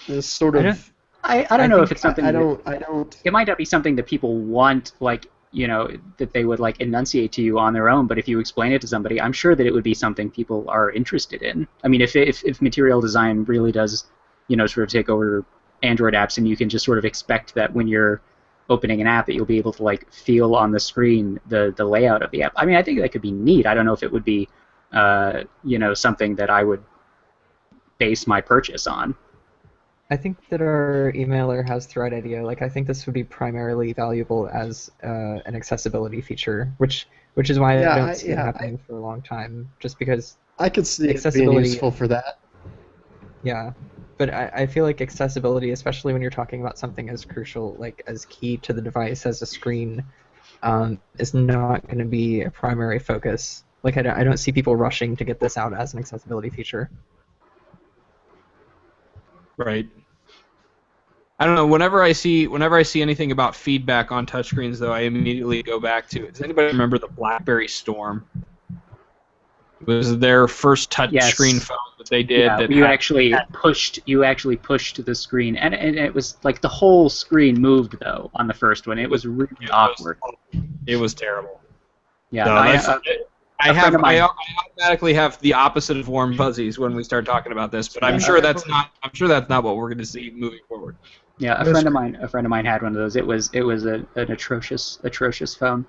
This sort of. I don't know if it's something. I don't. It might not be something that people want, like that they would like enunciate to you on their own. But if you explain it to somebody, I'm sure that it would be something people are interested in. I mean, if material design really does, sort of take over Android apps, and you can just sort of expect that when you're opening an app that you'll be able to like feel on the screen the layout of the app. I mean, I think that could be neat. I don't know if it would be something that I would base my purchase on. I think that our emailer has the right idea. Like, I think this would be primarily valuable as an accessibility feature, which is why I don't see it happening for a long time. Just because I could see it being useful for that. Yeah, but I feel like accessibility, especially when you're talking about something as crucial, like as key to the device as a screen, is not going to be a primary focus. Like, I don't see people rushing to get this out as an accessibility feature. Right. I don't know. Whenever I see anything about feedback on touchscreens, though, I immediately go back to. Does anybody remember the BlackBerry Storm? It was their first touchscreen phone that they did. Yeah, that you actually pushed the screen, and it was like the whole screen moved though on the first one. It was really awkward. It was terrible. Yeah. No, I automatically have the opposite of warm fuzzies when we start talking about this, but I'm sure that's not what we're going to see moving forward. Yeah, a friend of mine had one of those. It was an atrocious phone.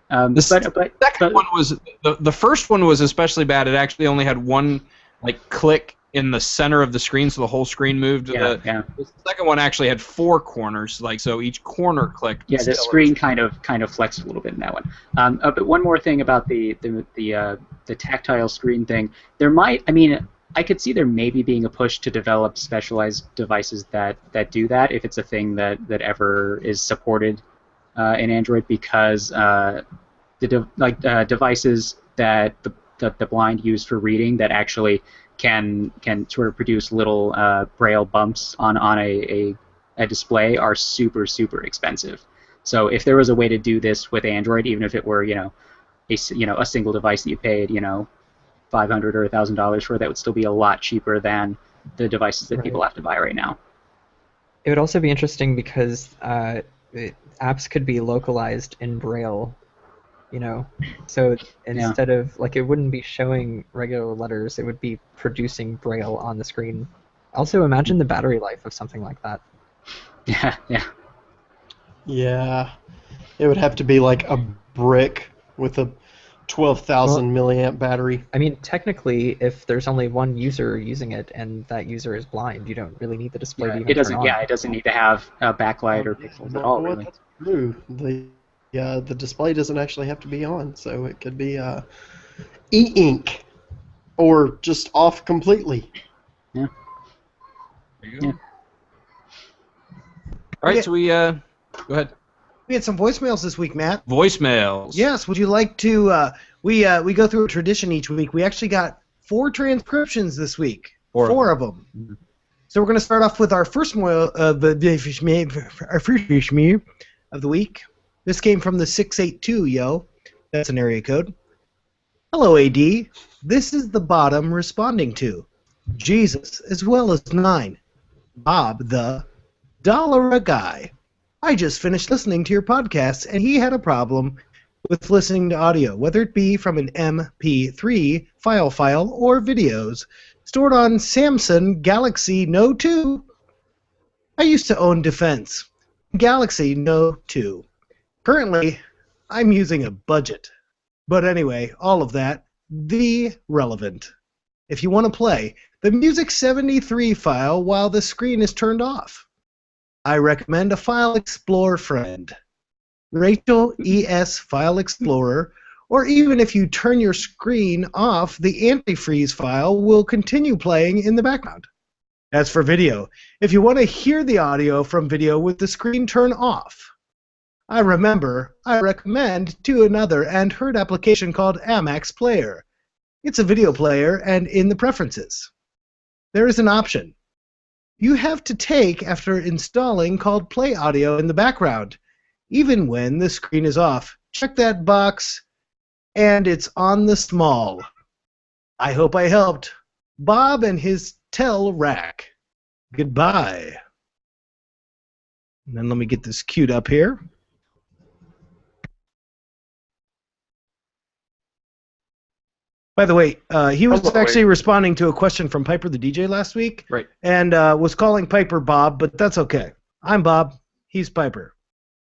The second one was the first one was especially bad. It actually only had one like click in the center of the screen, so the whole screen moved. Yeah, The second one actually had 4 corners, like so each corner clicked. Yeah, the screen kind of flexed a little bit in that one. But one more thing about the tactile screen thing, I could see there maybe being a push to develop specialized devices that do that if it's a thing that ever is supported in Android, because devices that the blind use for reading that actually can sort of produce little braille bumps on a display are super expensive. So if there was a way to do this with Android, even if it were a single device that you paid $500 or $1,000 for, that would still be a lot cheaper than the devices that people have to buy right now. It would also be interesting because apps could be localized in Braille, so instead of, like, it wouldn't be showing regular letters, it would be producing Braille on the screen. Also, imagine the battery life of something like that. Yeah, it would have to be like a brick with a 12,000 milliamp battery. I mean, technically, if there's only one user using it and that user is blind, you don't really need the display to even turn on. Yeah, it doesn't need to have a backlight or pixels at all, really. That's true. The display doesn't actually have to be on, so it could be e-ink or just off completely. There you go. All right, so we go ahead. We had some voicemails this week, Matt. Voicemails. Yes. Would you like to? We go through a tradition each week. We actually got 4 transcriptions this week. 4 of them. Mm-hmm. So we're going to start off with our first voicemail of the week. This came from the 682, yo. That's an area code. Hello, AD. This is the bottom responding to Jesus as well as 9. Bob the $1 guy. I just finished listening to your podcast, and he had a problem with listening to audio, whether it be from an MP3 file or videos stored on Samsung Galaxy Note 2. I used to own Defense Galaxy Note 2. Currently, I'm using a budget. But anyway, all of that, the relevant. If you want to play the Music 73 file while the screen is turned off, I recommend a File Explorer friend, Rachel ES File Explorer, or even if you turn your screen off, the antifreeze file will continue playing in the background. As for video, if you want to hear the audio from video with the screen turned off, I recommend to another and heard application called Amex Player. It's a video player, and in the preferences, there is an option you have to take after installing called Play Audio in the background, even when the screen is off. Check that box, and it's on the small. I hope I helped. Bob and his Tel Rack. Goodbye. And then let me get this queued up here. By the way, he was actually responding to a question from Piper the DJ last week, right? And was calling Piper Bob, but that's okay. I'm Bob. He's Piper.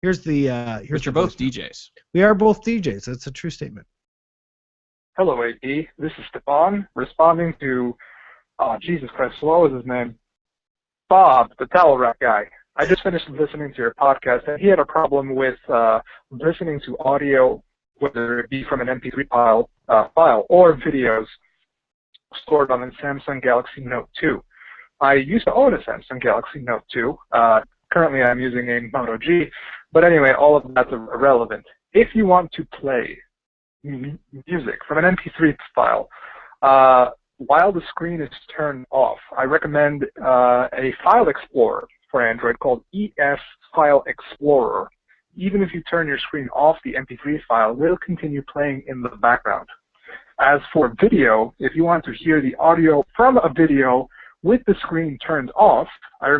Here's the. But you're both DJs. We are both DJs. That's a true statement. Hello, AD. This is Stefan responding to. Jesus Christ, what was his name? Bob, the towel rack guy. I just finished listening to your podcast, and he had a problem with listening to audio, whether it be from an MP3 file or videos stored on a Samsung Galaxy Note 2. I used to own a Samsung Galaxy Note 2. Currently I'm using a Moto G. But anyway, all of that's irrelevant. If you want to play music from an MP3 file while the screen is turned off, I recommend a file explorer for Android called ES File Explorer. Even if you turn your screen off, the MP3 file will continue playing in the background. As for video, if you want to hear the audio from a video with the screen turned off, I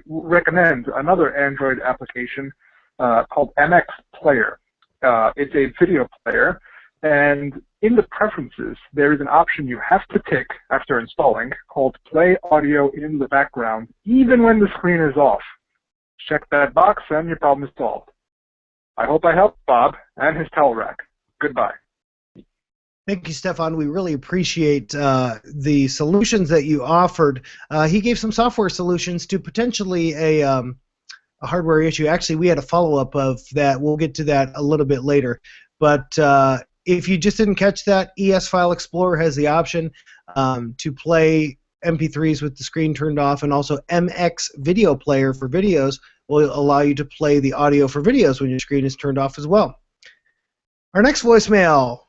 recommend another Android application called MX Player. It's a video player, and in the preferences, there is an option you have to tick after installing called Play Audio in the Background, even when the screen is off. Check that box and your problem is solved. I hope I helped Bob and his towel rack. Goodbye. Thank you, Stefan. We really appreciate the solutions that you offered. He gave some software solutions to potentially a hardware issue. Actually, we had a follow-up of that. We'll get to that a little bit later. But if you just didn't catch that, ES File Explorer has the option to play MP3s with the screen turned off, and also MX Video Player for videos will allow you to play the audio for videos when your screen is turned off as well. Our next voicemail.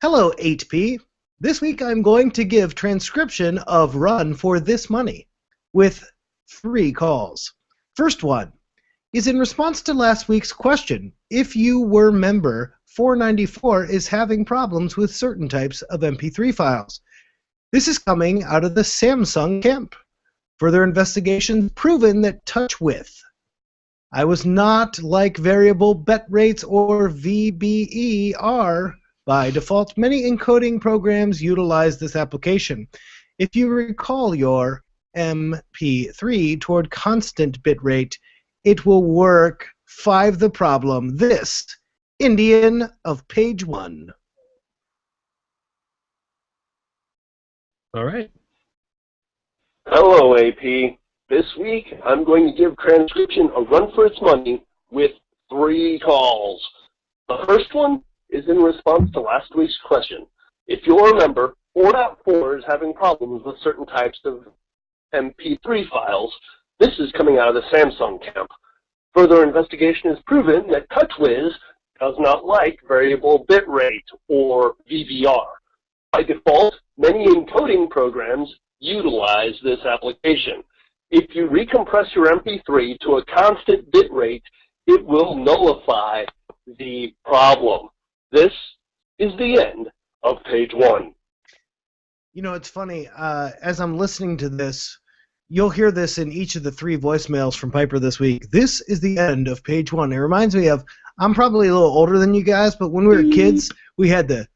Hello, 8P. This week I'm going to give transcription of Run for This Money with 3 calls. First one is in response to last week's question. If you were member, 494 is having problems with certain types of MP3 files. This is coming out of the Samsung camp. Further investigations proven that touch width. I was not like variable bet rates or VBER. By default, many encoding programs utilize this application. If you recall your MP3 toward constant bitrate, it will work. 5 the problem. This, Indian of page 1. All right. Hello, AP. This week, I'm going to give transcription a run for its money with 3 calls. The first one is in response to last week's question. If you'll remember, 4.4 is having problems with certain types of MP3 files. This is coming out of the Samsung camp. Further investigation has proven that TouchWiz does not like variable bitrate, or VBR. By default, many encoding programs utilize this application. If you recompress your MP3 to a constant bitrate, it will nullify the problem. This is the end of page 1. You know, it's funny. As I'm listening to this, you'll hear this in each of the 3 voicemails from Piper this week. This is the end of page 1. It reminds me of, I'm probably a little older than you guys, but when we were kids, we had the,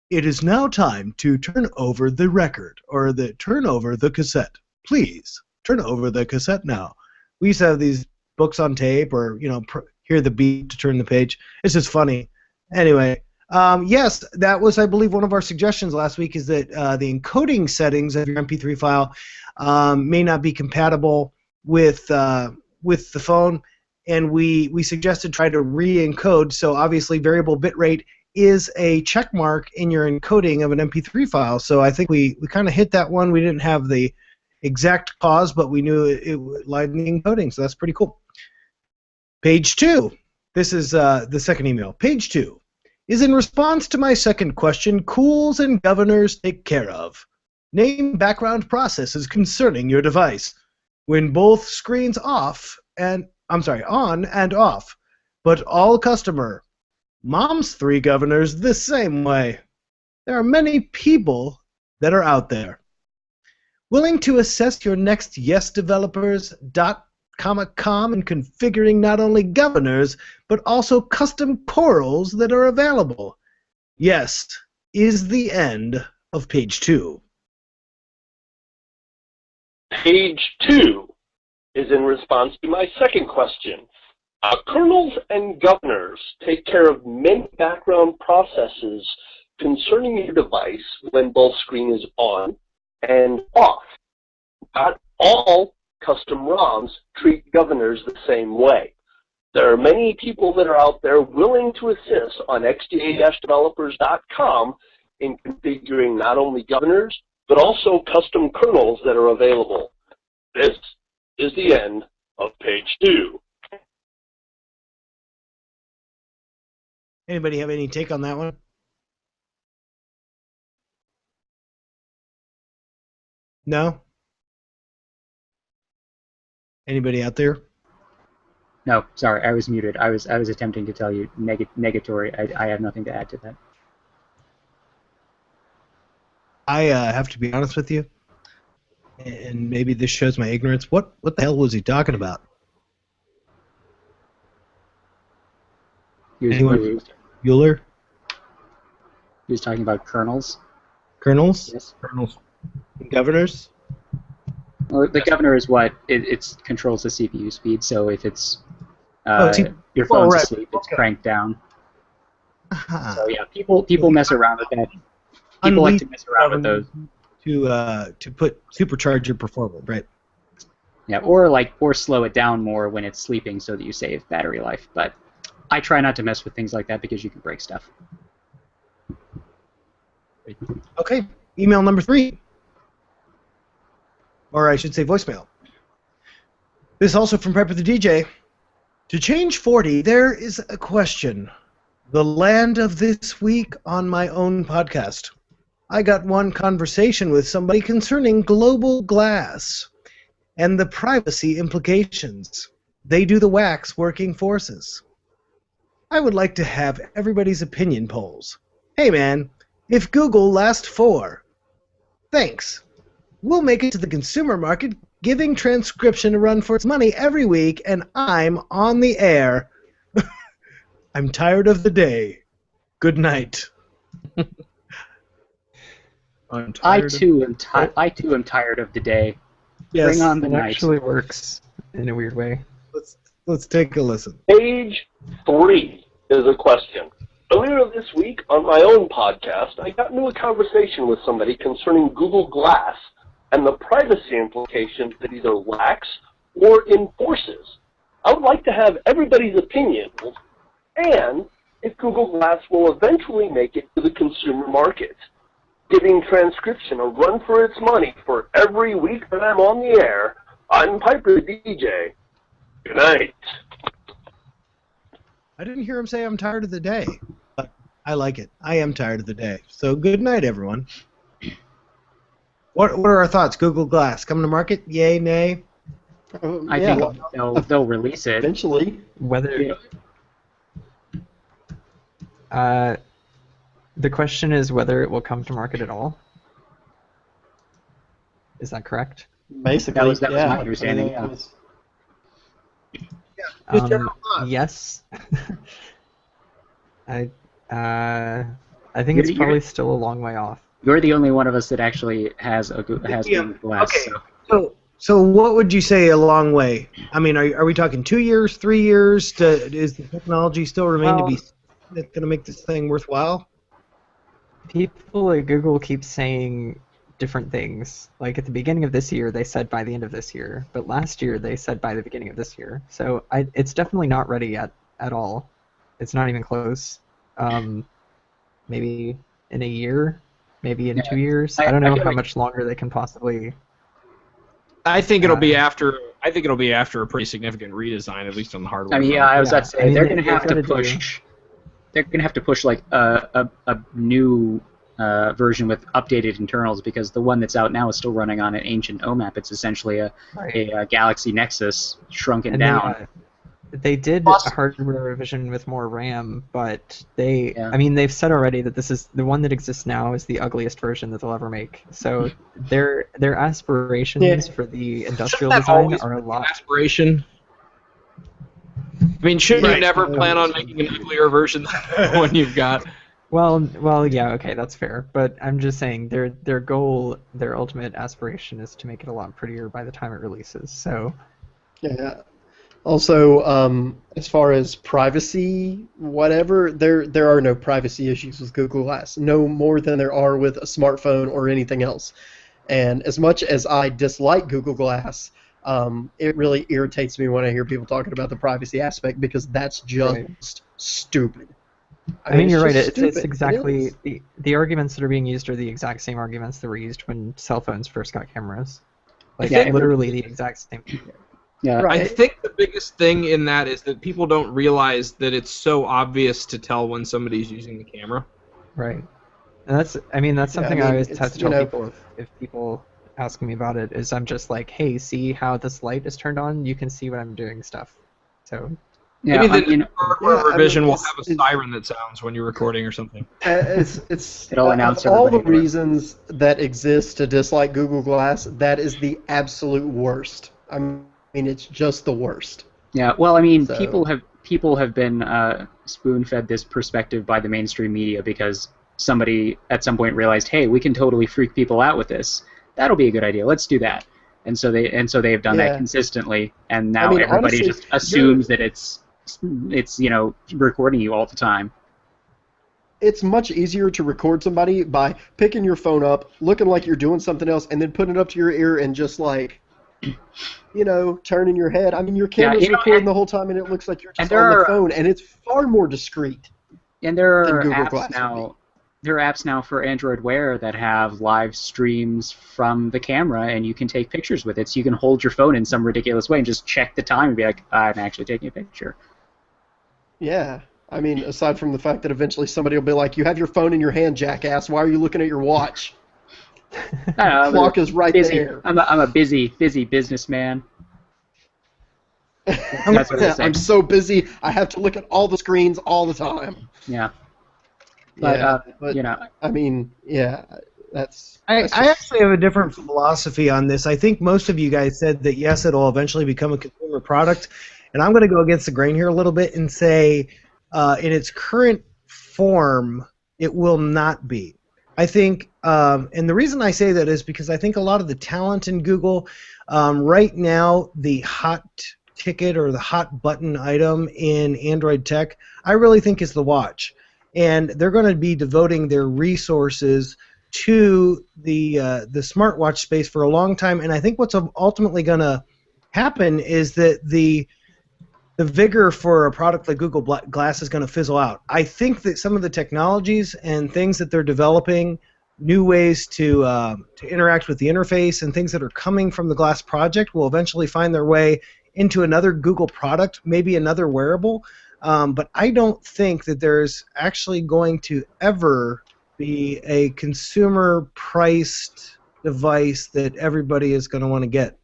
it is now time to turn over the record, or the turn over the cassette. Please, turn over the cassette now. We used to have these books on tape, or, you know, hear the beat to turn the page. It's just funny. Anyway, yes, that was, I believe, one of our suggestions last week, is that the encoding settings of your MP3 file may not be compatible with the phone, and we suggested try to re-encode. So obviously, variable bitrate is a check mark in your encoding of an MP3 file. So I think we kind of hit that one. We didn't have the exact cause, but we knew it lied in the encoding. So that's pretty cool. Page 2. This is the second email. Page 2 is in response to my second question, cools and governors take care of. Name background processes concerning your device when both screens on and off, but all customer. Mom's 3 governors the same way. There are many people that are out there. Willing to assess your next yes developers .com and configuring not only governors, but also custom corals that are available. Yes, is the end of page 2. Page 2 is in response to my second question. Kernels and governors take care of many background processes concerning your device when both screen is on and off. Not all custom ROMs treat governors the same way. There are many people that are out there willing to assist on xda-developers.com in configuring not only governors, but also custom kernels that are available. This is the end of page 2. Anybody have any take on that one? No? Anybody out there? No, sorry, I was muted. I was attempting to tell you negatory. I have nothing to add to that. I have to be honest with you, and maybe this shows my ignorance. What the hell was he talking about? Anyone? Bueller? He was talking about kernels. Kernels? Yes. Kernels. Governors? Well, the governor is what it controls the CPU speed. So if it's your phone's asleep, it's cranked down. Aha. So yeah, people mess around with that. People like to mess around with those. To supercharge your performance, right? Yeah, or slow it down more when it's sleeping so that you save battery life. But I try not to mess with things like that because you can break stuff. Okay, email number 3. Or I should say voicemail. This also from Prepper the DJ. To change 40, there is a question. The land of this week on my own podcast. I got one conversation with somebody concerning global glass and the privacy implications. They do the wax working forces. I would like to have everybody's opinion polls. Hey man, if Google lasts 4, thanks. We'll make it to the consumer market, giving transcription a run for its money every week, and I'm on the air. I'm tired of the day. Good night. I too am tired of the day. Yes, Bring on the It night. actually works in a weird way. let's take a listen. Page 3 is a question. Earlier this week, on my own podcast, I got into a conversation with somebody concerning Google Glass and the privacy implications that either lacks or enforces. I would like to have everybody's opinion, and if Google Glass will eventually make it to the consumer market, giving transcription a run for its money for every week that I'm on the air. I'm Piper the DJ. Good night. I didn't hear him say I'm tired of the day, but I like it. I am tired of the day. So good night, everyone. What are our thoughts? Google Glass coming to market? Yay, nay? I think they'll release it Eventually. Whether the question is whether it will come to market at all. Is that correct? Basically, That was my yeah. understanding, I mean, yeah. it's- Just general thoughts. Yes. I think it's probably still a long way off. You're the only one of us that actually has Google Glass. Okay. So what would you say a long way? I mean, are we talking 2 years, 3 years? Is the technology still remain to be that's going to make this thing worthwhile? People at Google keep saying different things. Like at the beginning of this year, they said by the end of this year, but last year they said by the beginning of this year. So it's definitely not ready yet at all. It's not even close. Maybe in a year, maybe in 2 years. I don't know how much longer they can possibly. I think it'll be after. I think it'll be after a pretty significant redesign, at least on the hardware. I mean, yeah, I was about to say they're going to have to gotta push. They're going to have to push like a new version with updated internals because the one that's out now is still running on an ancient OMAP. It's essentially a Galaxy Nexus shrunken down. They did a hardware revision with more RAM, but I mean, they've said already that this is the one that exists now is the ugliest version that they'll ever make. So their aspirations for the industrial design are a lot. Aspiration. I mean, shouldn't you never plan on making an uglier version than the one you've got? Well, yeah, okay, that's fair. But I'm just saying their goal, their ultimate aspiration is to make it a lot prettier by the time it releases. So. Yeah. Also, as far as privacy, whatever, there are no privacy issues with Google Glass, no more than there are with a smartphone or anything else. And as much as I dislike Google Glass, it really irritates me when I hear people talking about the privacy aspect because that's just stupid. I mean, you're right. It's stupid. exactly the arguments that are being used are the exact same arguments that were used when cell phones first got cameras. Like literally the exact same. Yeah, I think the biggest thing in that is that people don't realize that it's so obvious to tell when somebody's using the camera. Right. And that's something I always have to tell people if people ask me about it is I'm just like, hey, see how this light is turned on? You can see when I'm doing stuff. So. Yeah, maybe the hardware revision will have a siren that sounds when you're recording or something. It'll announce all the reasons that exist to dislike Google Glass. That is the absolute worst. I mean, it's just the worst. Yeah, well, I mean, people have been spoon-fed this perspective by the mainstream media because somebody at some point realized, hey, we can totally freak people out with this. That'll be a good idea. Let's do that. And so they've done that consistently, and now everybody honestly, just assumes that it's recording you all the time. it's much easier to record somebody by picking your phone up, looking like you're doing something else, and then putting it up to your ear and just like, turning your head. I mean, your camera's recording the whole time, and it looks like you're just on the phone, and it's far more discreet. And there than are Google apps Glass now. would be. There are apps now for Android Wear that have live streams from the camera, and you can take pictures with it. So you can hold your phone in some ridiculous way and just check the time and be like, I'm actually taking a picture. Yeah. I mean, aside from the fact that eventually somebody will be like, you have your phone in your hand, jackass. Why are you looking at your watch? The clock is right there. I'm a busy businessman. That's what I'm so busy, I have to look at all the screens all the time. Yeah. But, I mean, that's I actually have a different philosophy on this. I think most of you guys said that, yes, it'll eventually become a consumer product. And I'm going to go against the grain here a little bit and say in its current form, it will not be. I think, and the reason I say that is because I think a lot of the talent in Google, right now, the hot ticket or the hot button item in Android tech, I really think is the watch. And they're going to be devoting their resources to the smartwatch space for a long time. And I think what's ultimately going to happen is that the vigor for a product like Google Glass is going to fizzle out. I think that some of the technologies and things that they're developing, new ways to interact with the interface and things that are coming from the Glass project will eventually find their way into another Google product, maybe another wearable. But I don't think that there's actually going to ever be a consumer-priced device that everybody is going to want to get.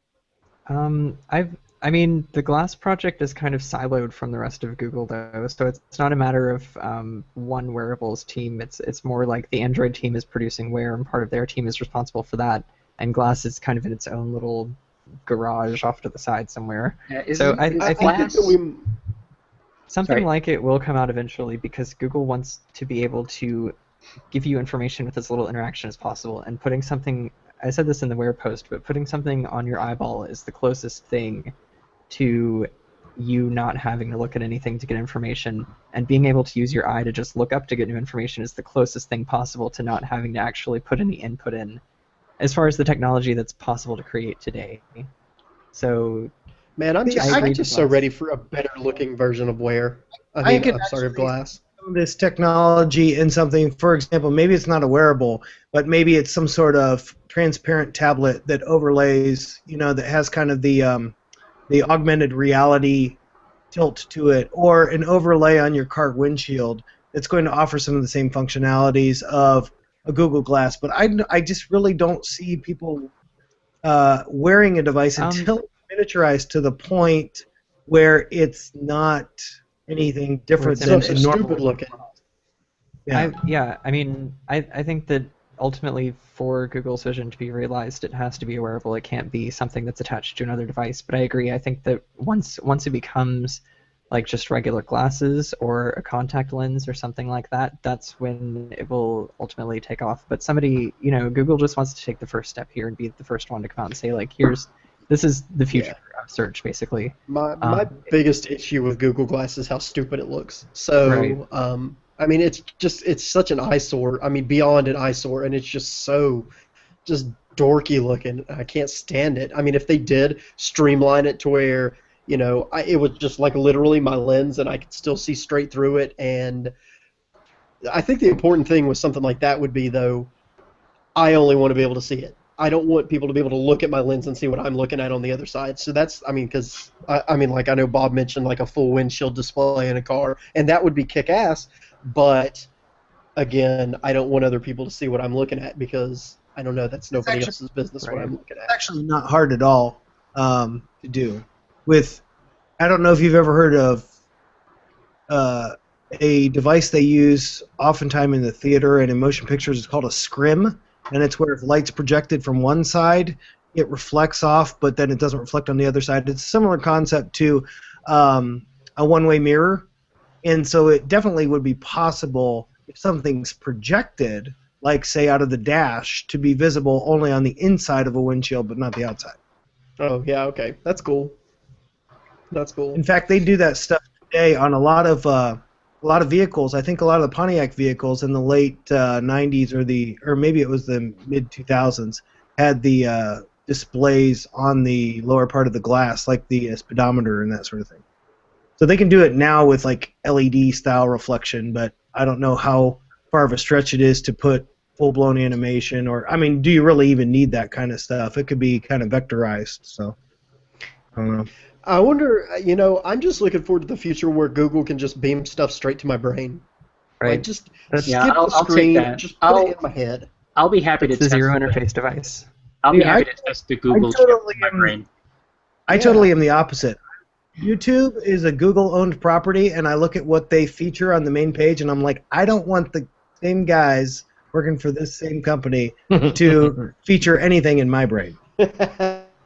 I mean, the Glass project is kind of siloed from the rest of Google, though, so it's not a matter of one wearables team. It's more like the Android team is producing Wear, and part of their team is responsible for that, and Glass is kind of in its own little garage off to the side somewhere. I think something like it will come out eventually because Google wants to be able to give you information with as little interaction as possible, and putting something, I said this in the Wear post, but putting something on your eyeball is the closest thing to you not having to look at anything to get information, and being able to use your eye to just look up to get new information is the closest thing possible to not having to actually put any input in as far as the technology that's possible to create today. So, man, I'm just so ready for a better looking version of Wear. I'm sorry, of Glass. This technology in something, for example, maybe it's not a wearable, but maybe it's some sort of transparent tablet that overlays, that has kind of the augmented reality tilt to it, or an overlay on your car windshield that's going to offer some of the same functionalities of a Google Glass. But I just really don't see people wearing a device until it's miniaturized to the point where it's not anything different than a normal. Stupid looking. Yeah. I think that ultimately for Google's vision to be realized, it has to be a wearable. It can't be something that's attached to another device. But I agree. I think that once it becomes like just regular glasses or a contact lens or something like that, that's when it will ultimately take off. But Google just wants to take the first step here and be the first one to come out and say, like, this is the future of search, basically. My biggest issue with Google Glass is how stupid it looks. So, right. It's such an eyesore. Beyond an eyesore, and it's just dorky looking. I can't stand it. If they did streamline it to where, it was just like literally my lens, and I could still see straight through it. And I think the important thing with something like that would be, though, I only want to be able to see it. I don't want people to be able to look at my lens and see what I'm looking at on the other side. So that's, because, I know Bob mentioned like a full windshield display in a car, and that would be kick-ass, but, again, I don't want other people to see what I'm looking at because, I don't know, that's nobody else's business what I'm looking at. It's actually not hard at all to do. I don't know if you've ever heard of a device they use oftentimes in the theater and in motion pictures. It's called a scrim. And it's where if light's projected from one side, it reflects off, but then it doesn't reflect on the other side. It's a similar concept to a one-way mirror. And so it definitely would be possible if something's projected, like, say, out of the dash, to be visible only on the inside of a windshield, but not the outside. Oh, yeah, okay. That's cool. That's cool. In fact, they do that stuff today on a lot of a lot of vehicles. I think a lot of the Pontiac vehicles in the late 90s or maybe it was the mid 2000s had the displays on the lower part of the glass, like the speedometer and that sort of thing. So they can do it now with like LED style reflection, but I don't know how far of a stretch it is to put full-blown animation, or I mean, do you really even need that kind of stuff? It could be kind of vectorized, so I don't know. I wonder, I'm just looking forward to the future where Google can just beam stuff straight to my brain. Right. Like, just skip Yeah, the I'll take screen, that. just put it in my head. I'll be happy to It's the test zero it. interface device. I'll be Yeah, happy to test the Google totally chip in my am- brain. I totally am the opposite. YouTube is a Google-owned property, and I look at what they feature on the main page, and I'm like, I don't want the same guys working for this same company to feature anything in my brain.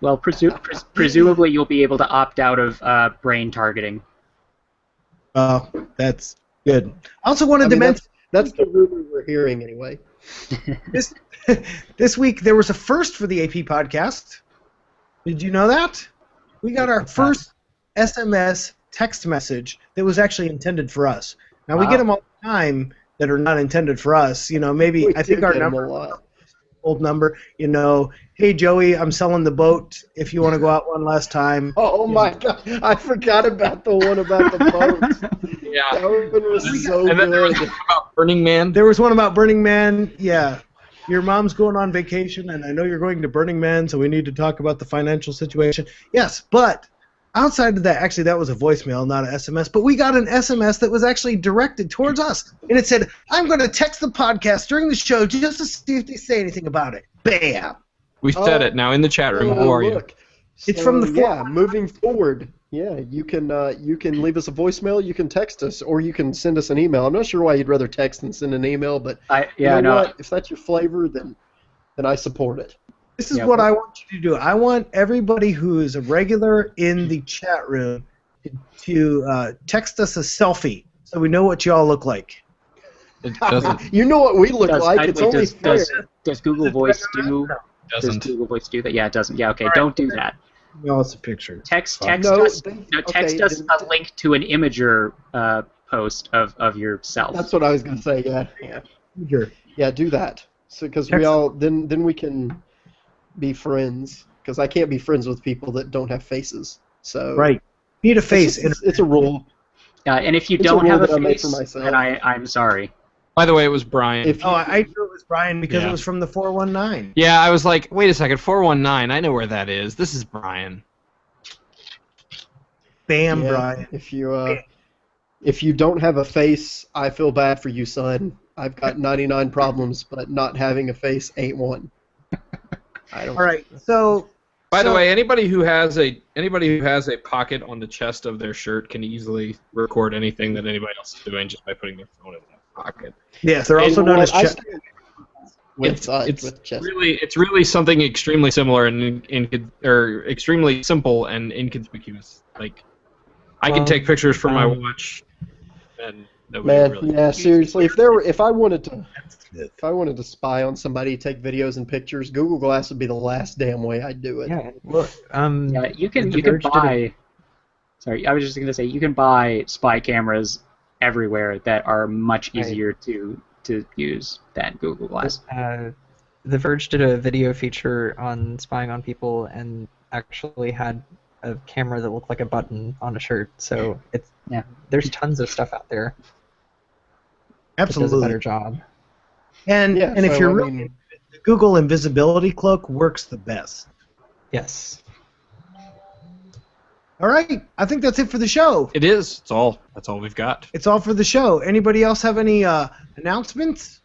Well, presumably you'll be able to opt out of brain targeting. Oh, that's good. I also wanted I to mean, mention that's the rumor we're hearing anyway. this this week there was a first for the AP podcast. Did you know that? We got our first SMS text message that was actually intended for us. Now we Wow. get them all the time that are not intended for us. Maybe We I think do our get 'em number, a lot. old number. Hey Joey, I'm selling the boat. If you want to go out one last time. Oh my God! I forgot about the one about the boat. Yeah. That one was so And then there was good. one about Burning Man. There was one about Burning Man. Yeah. Your mom's going on vacation, and I know you're going to Burning Man, so we need to talk about the financial situation. Yes, but outside of that, actually, that was a voicemail, not an SMS, but we got an SMS that was actually directed towards us. And it said, I'm going to text the podcast during the show just to see if they say anything about it. Bam! We said it now in the chat room. Oh, Who are you? look. It's from the moving forward. Yeah, you can leave us a voicemail, you can text us, or you can send us an email. I'm not sure why you'd rather text than send an email, but what? If that's your flavor, then I support it. This is what I want you to do. I want everybody who is a regular in the chat room to text us a selfie so we know what you all look like. It doesn't. You know what we look like. It's only fair. Does Google Voice do? Does Doesn't. Google Voice do that? Yeah, it doesn't. Yeah, okay. Don't do that. No, it's a picture. Text No, us. they- Text okay, us then- a link to an Imager post of yourself. That's what I was gonna say. Yeah, do that. So because we all then we can be friends. Because I can't be friends with people that don't have faces. So Right. Need a face. It's a rule. And if you It's a don't rule have a that I made face, for myself. then I'm sorry. By the way, it was Brian. If Oh, I knew it was Brian because Yeah. it was from the 419. Yeah, I was like, wait a second, 419. I know where that is. This is Brian. Bam, yeah, Brian. if you don't have a face, I feel bad for you, son. I've got 99 problems, but not having a face ain't one. I don't. All right. So By the way, anybody who has a pocket on the chest of their shirt can easily record anything that anybody else is doing just by putting their phone in that pocket. yes, they're also known as chest. It's really something extremely similar and extremely simple and inconspicuous. Like, I can take pictures from my watch, and nobody Man, really. yeah, seriously. If I wanted to spy on somebody, take videos and pictures, Google Glass would be the last damn way I'd do it. Yeah, look. Yeah, you can The Verge did buy. Sorry, I was just gonna say you can buy spy cameras everywhere that are much Right. easier to use than Google Glass. The Verge did a video feature on spying on people and actually had a camera that looked like a button on a shirt. So there's tons of stuff out there that does a Absolutely. better job. And Yeah, if so, you're I really, mean- the Google Invisibility Cloak works the best. Yes. All right, I think that's it for the show. It is. That's all we've got. It's all for the show. Anybody else have any announcements?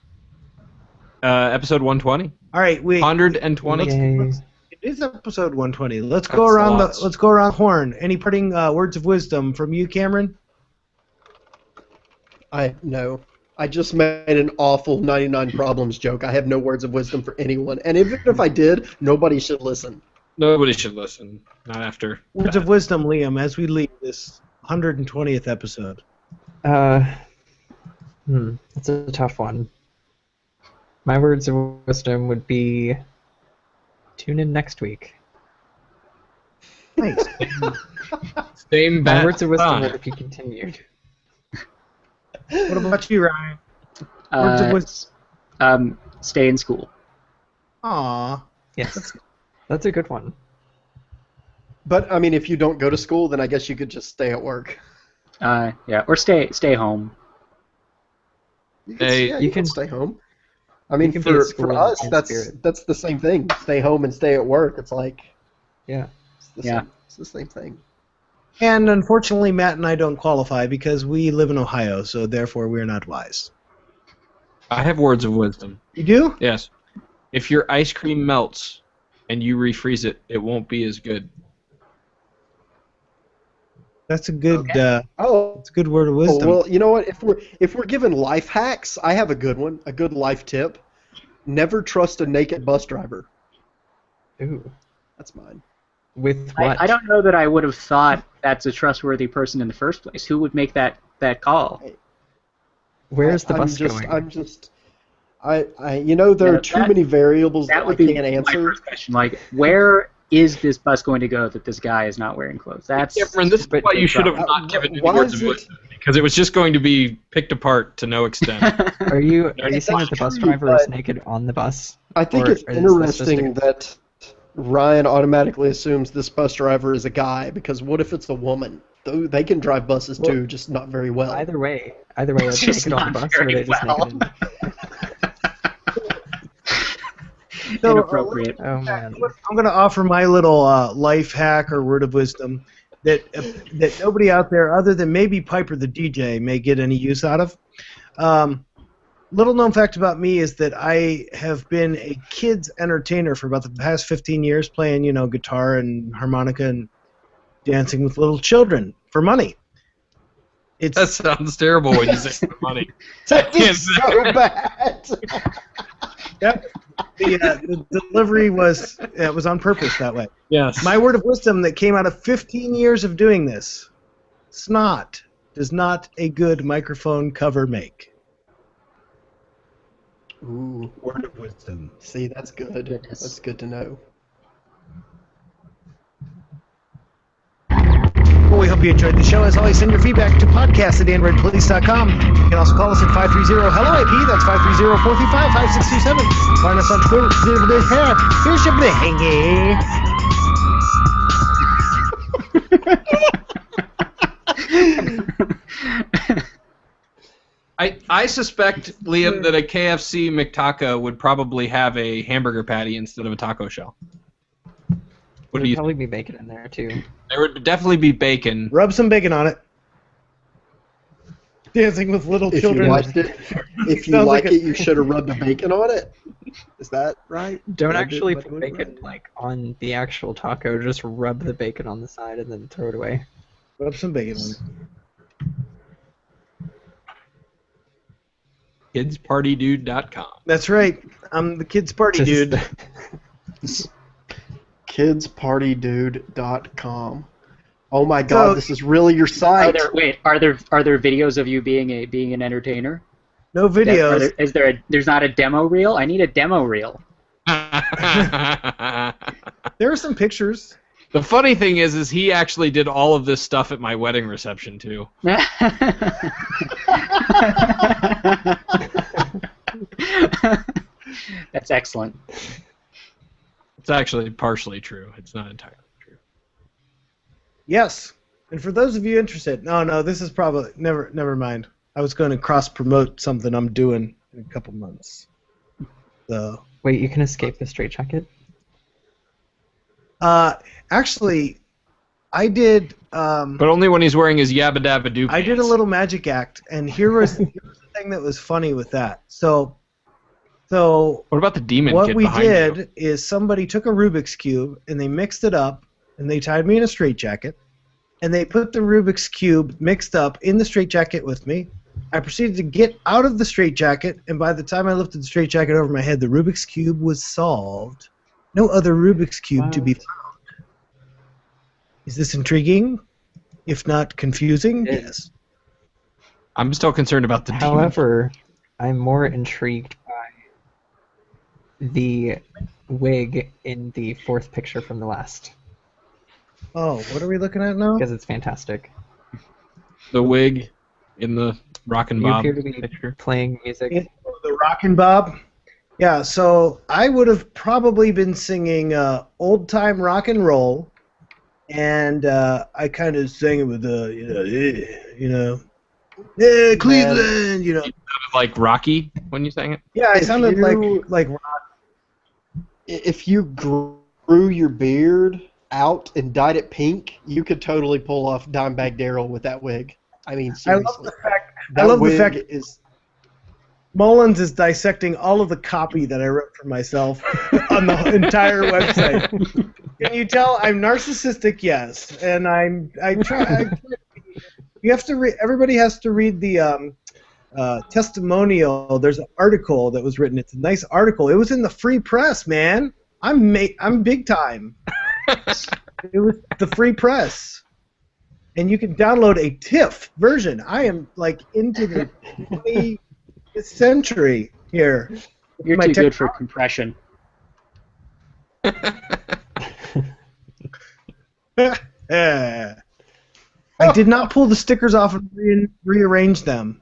Episode 120. All right, 120. Yay. It is episode 120. Let's That's go around lots. let's go around the horn. Any parting words of wisdom from you, Cameron? No. I just made an awful 99 problems joke. I have no words of wisdom for anyone. And even if I did, nobody should listen. Nobody should listen. Not after. Words of wisdom, Liam, as we leave this 120th episode. That's a tough one. My words of wisdom would be tune in next week. Nice. Same My bat words of wisdom time. would be continued. What about you, Ryan? Words of wisdom. Stay in school. Aw. Yes, that's a good one. But I mean, if you don't go to school, then I guess you could just stay at work. Yeah, or stay home. You can stay home. I mean, can be at for school us, in that's spirit. the same thing. Stay home and stay at work. It's like Yeah. it's the same thing. And unfortunately, Matt and I don't qualify because we live in Ohio, so therefore we're not wise. I have words of wisdom. You do? Yes. If your ice cream melts and you refreeze it, it won't be as good. That's a good. Okay. That's a good word of wisdom. Well, you know what? If we're given life hacks, I have a good one. A good life tip: never trust a naked bus driver. Ooh. That's mine. With what? I don't know that I would have thought that's a trustworthy person in the first place. Who would make that call? Where's the I'm bus just, going? I'm just. There are too many variables that I would be can't my answer. first question. Like, where is this bus going to go that this guy is not wearing clothes? That's Cameron, this is why you should have not given any words of wisdom, because it was just going to be picked apart to no extent. Are you saying that the bus driver is but- naked on the bus? I think Or it's is this just interesting that Ryan automatically assumes this bus driver is a guy, because what if it's a woman? They can drive buses too, just not very well. Either way, are they Just naked on the not bus or are very they just well. naked? So, Inappropriate. Oh man. I'm going to offer my little life hack or word of wisdom that nobody out there, other than maybe Piper the DJ, may get any use out of. Little known fact about me is that I have been a kids entertainer for about the past 15 years, playing guitar and harmonica and dancing with little children for money. That sounds terrible when you say money. That is so bad. Yep. The delivery was on purpose that way. Yes. My word of wisdom that came out of 15 years of doing this: snot does not a good microphone cover make. Ooh, Word of wisdom. see, that's good. Goodness. That's good to know. Well, we hope you enjoyed the show. As always, send your feedback to podcast@androidpolice.com. You can also call us at 530-HELLO-AP. That's 530-435-5627. Find us on Twitter. Here's your blingy. I suspect, Liam, that a KFC McTaco would probably have a hamburger patty instead of a taco shell. What do There'd you probably be bacon in there too. There would definitely be bacon. Rub some bacon on it. Dancing with little If children. you liked it, Sounds like you should have rubbed the bacon on it. Is that right? Don't Did I actually do put it bacon right? on the actual taco. Just rub the bacon on the side and then throw it away. Rub some bacon on it. KidsPartyDude.com. That's right. I'm the kids' party dude. KidsPartyDude.com. Oh my God, So- this is really your site. Are there videos of you being an entertainer? No videos. There's not a demo reel? I need a demo reel. There are some pictures. The funny thing is he actually did all of this stuff at my wedding reception too. That's excellent. It's actually partially true. It's not entirely true. Yes. And for those of you interested, no, this is probably never mind. I was going to cross promote something I'm doing in a couple months. So Wait, you can escape the straitjacket? actually I did But only when he's wearing his yabba dabba doo. I did a little magic act, and here was the thing that was funny with that. So What about the demon what kid we behind did you? is somebody took a Rubik's Cube and they mixed it up and they tied me in a straitjacket and they put the Rubik's Cube mixed up in the straitjacket with me. I proceeded to get out of the straitjacket, and by the time I lifted the straitjacket over my head, the Rubik's Cube was solved. No other Rubik's Cube to be found. Is this intriguing? If not confusing? Yes. I'm still concerned about the demon. However, I'm more intrigued by the wig in the fourth picture from the last, Oh, what are we looking at now? because it's fantastic. The wig in the Rockin' You Bob appear to be picture. playing music. The Rockin' Bob. Yeah, so I would have probably been singing old time rock and roll, and I kind of sang it with yeah, Cleveland, Like Rocky when you sang it. Yeah, I If sounded you- like If you grew your beard out and dyed it pink, you could totally pull off Dimebag Darrell with that wig. I mean, I love seriously. the fact. That I love the wig fact is. Mullins is dissecting all of the copy that I wrote for myself on the entire website. Can you tell I'm narcissistic? Yes, and I try. You have to read. Everybody has to read the testimonial. There's an article that was written. It's a nice article. It was in the free press, man. I'm big time. It was the free press, and you can download a TIFF version. I am like into the 20th century here. You're My too good tech- for compression. I did not pull the stickers off and rearrange them.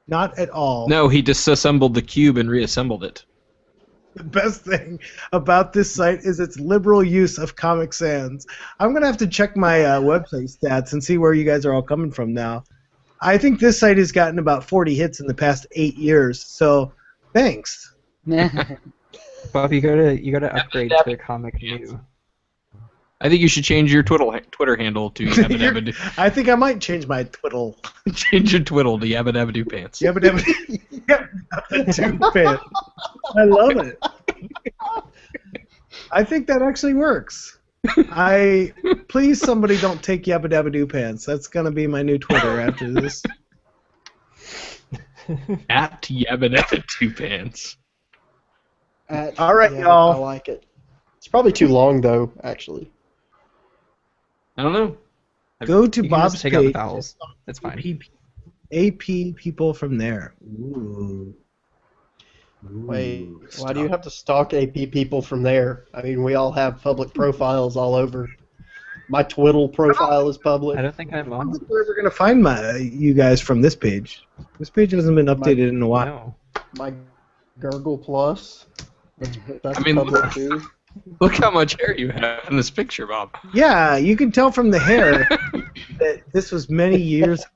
Not at all. No, he disassembled the cube and reassembled it. The best thing about this site is its liberal use of Comic Sans. I'm going to have to check my website stats and see where you guys are all coming from now. I think this site has gotten about 40 hits in the past 8 years, so thanks. Bob, you gotta upgrade to Comic New. I think you should change your Twitter handle to Yabba Dabba Doo. I think I might change my twiddle. Change your twiddle to Yabba Dabba Doo Pants. Yabba dabba doo pants. I love it. I think that actually works. Please somebody don't take Yabba Dabba Doo Pants. That's gonna be my new Twitter after this. At Yabba Dabba Doo Pants. All right, y'all. I like it. It's probably too long though, actually. I don't know. Go to You can Bob's just take out the page. vowels. It's fine. AP people from there. Ooh. Wait, Ooh, why do you have to stalk AP people from there? I mean, we all have public profiles all over. My Twiddle profile is public. I don't think I'm I don't on. think we're ever gonna find you guys from this page. This page hasn't been updated in a while. No. My Gurgle Plus. That's I mean, public too. Look how much hair you have in this picture, Bob. Yeah, you can tell from the hair that this was many months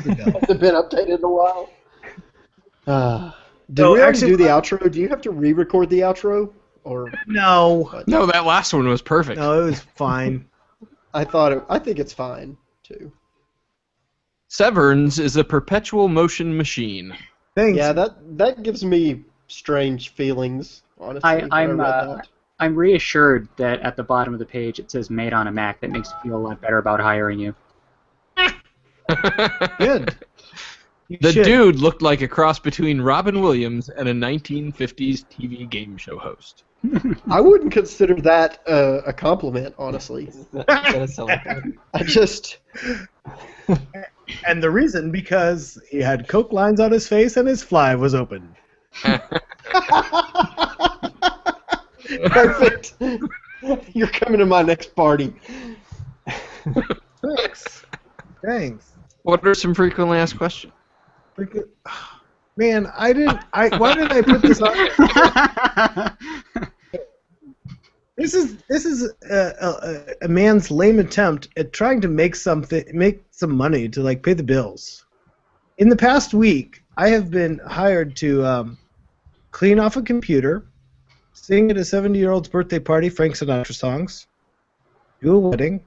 ago. Hasn't been updated in a while. Did So we already actually- do the outro? Do you have to re-record the outro? Or No, No, that last one was perfect. no, it was fine. I think it's fine too. Severns is a perpetual motion machine. Thanks. Yeah, that gives me strange feelings. Honestly, when I read that. I'm reassured that at the bottom of the page it says "made on a Mac." That makes me feel a lot better about hiring you. Good. You The should. dude looked like a cross between Robin Williams and a 1950s TV game show host. I wouldn't consider that a compliment, honestly. Is that a selling point? I just And the reason because he had coke lines on his face and his fly was open. perfect. You're coming to my next party. Thanks. Thanks. What are some frequently asked questions? Freaking- Man, why did I put this on? This is a man's lame attempt at trying to make some money to like pay the bills. In the past week, I have been hired to clean off a computer, sing at a 70-year-old's birthday party Frank Sinatra songs, do a wedding,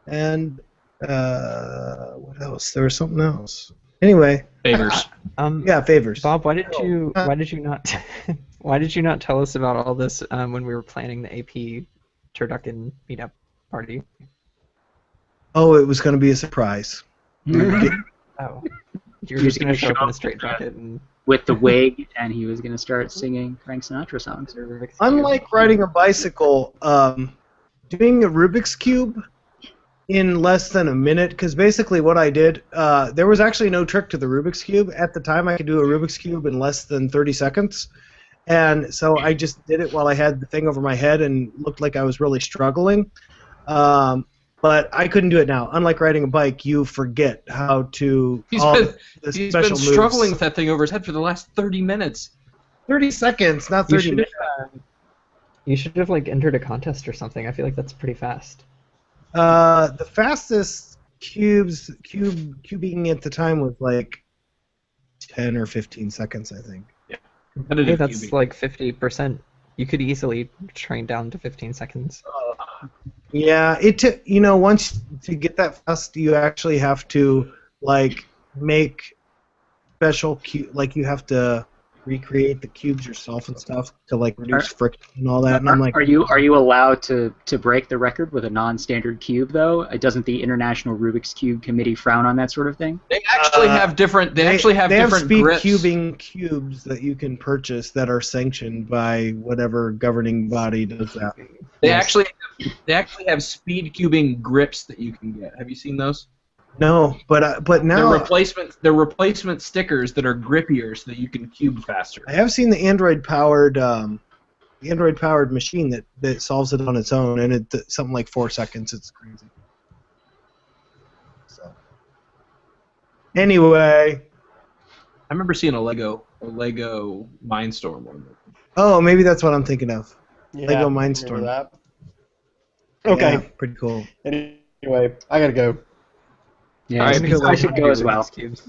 and what else? There was something else. Anyway, Favors. yeah, favors. Bob, why did you not tell us about all this when we were planning the AP Turducken meetup party? Oh, it was going to be a surprise. Oh, you were He was just gonna gonna show up show in a up straight jacket and With the wig, and he was going to start singing Frank Sinatra songs. Unlike riding a bicycle, doing a Rubik's Cube in less than a minute, because basically what I did, there was actually no trick to the Rubik's Cube. At the time, I could do a Rubik's Cube in less than 30 seconds. And so I just did it while I had the thing over my head and looked like I was really struggling. But I couldn't do it now. Unlike riding a bike, you forget how to He's all been the he's special been moves. struggling with that thing over his head for the last 30 minutes. 30 seconds, not You 30 should minutes. you should have like entered a contest or something. I feel like that's pretty fast. The fastest cubing at the time was like 10 or 15 seconds, I think. Hey, Competitive that's cubing. like 50%. You could easily train down to 15 seconds. Yeah, once to get that fast, you actually have to like make special like you have to recreate the cubes yourself and stuff to like reduce friction and all that. And I'm like, Are you allowed to break the record with a non-standard cube though? Doesn't the International Rubik's Cube Committee frown on that sort of thing? They actually have different. They actually have they different speed grips. cubing cubes that you can purchase that are sanctioned by whatever governing body does that. They Nice. actually have speed cubing grips that you can get. Have you seen those? No, but now They're replacement stickers that are grippier so that you can cube faster. I have seen the Android powered machine that solves it on its own, and it's something like 4 seconds. It's crazy. So anyway, I remember seeing a Lego Mindstorm one. oh, maybe that's what I'm thinking of. Yeah, Lego remember Mindstorm. that. Okay. Yeah, pretty cool. Anyway, I gotta go. Yeah, All right, I should go as well. Cubes.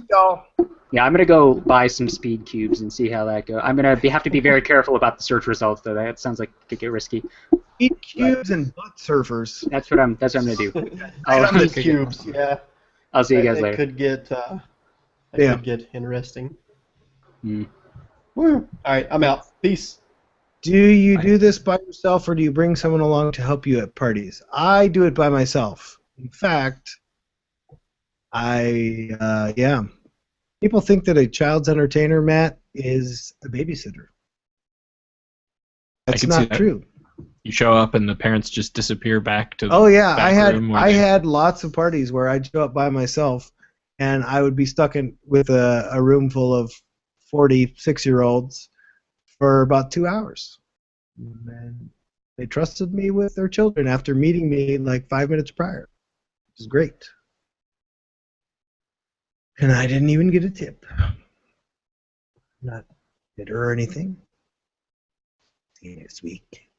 Yeah, I'm gonna go buy some speed cubes and see how that goes. I'm gonna have to be very careful about the search results, though. That sounds like it could get risky. Eat cubes and butt surfers. That's what I'm gonna do. These cubes, yeah. I'll see you guys It later. could get, Yeah. could get interesting. Hmm. Woo. All right, I'm out. Peace. Do you do this by yourself, or do you bring someone along to help you at parties? I do it by myself. In fact, yeah. People think that a child's entertainer, Matt, is a babysitter. That's can see not that. true. You show up and the parents just disappear back to. Oh yeah, back room where I they- had lots of parties where I'd show up by myself, and I would be stuck with a room full of 46-year-olds for about 2 hours. And they trusted me with their children after meeting me like 5 minutes prior. It was great. And I didn't even get a tip. Not bitter or anything. See you next week.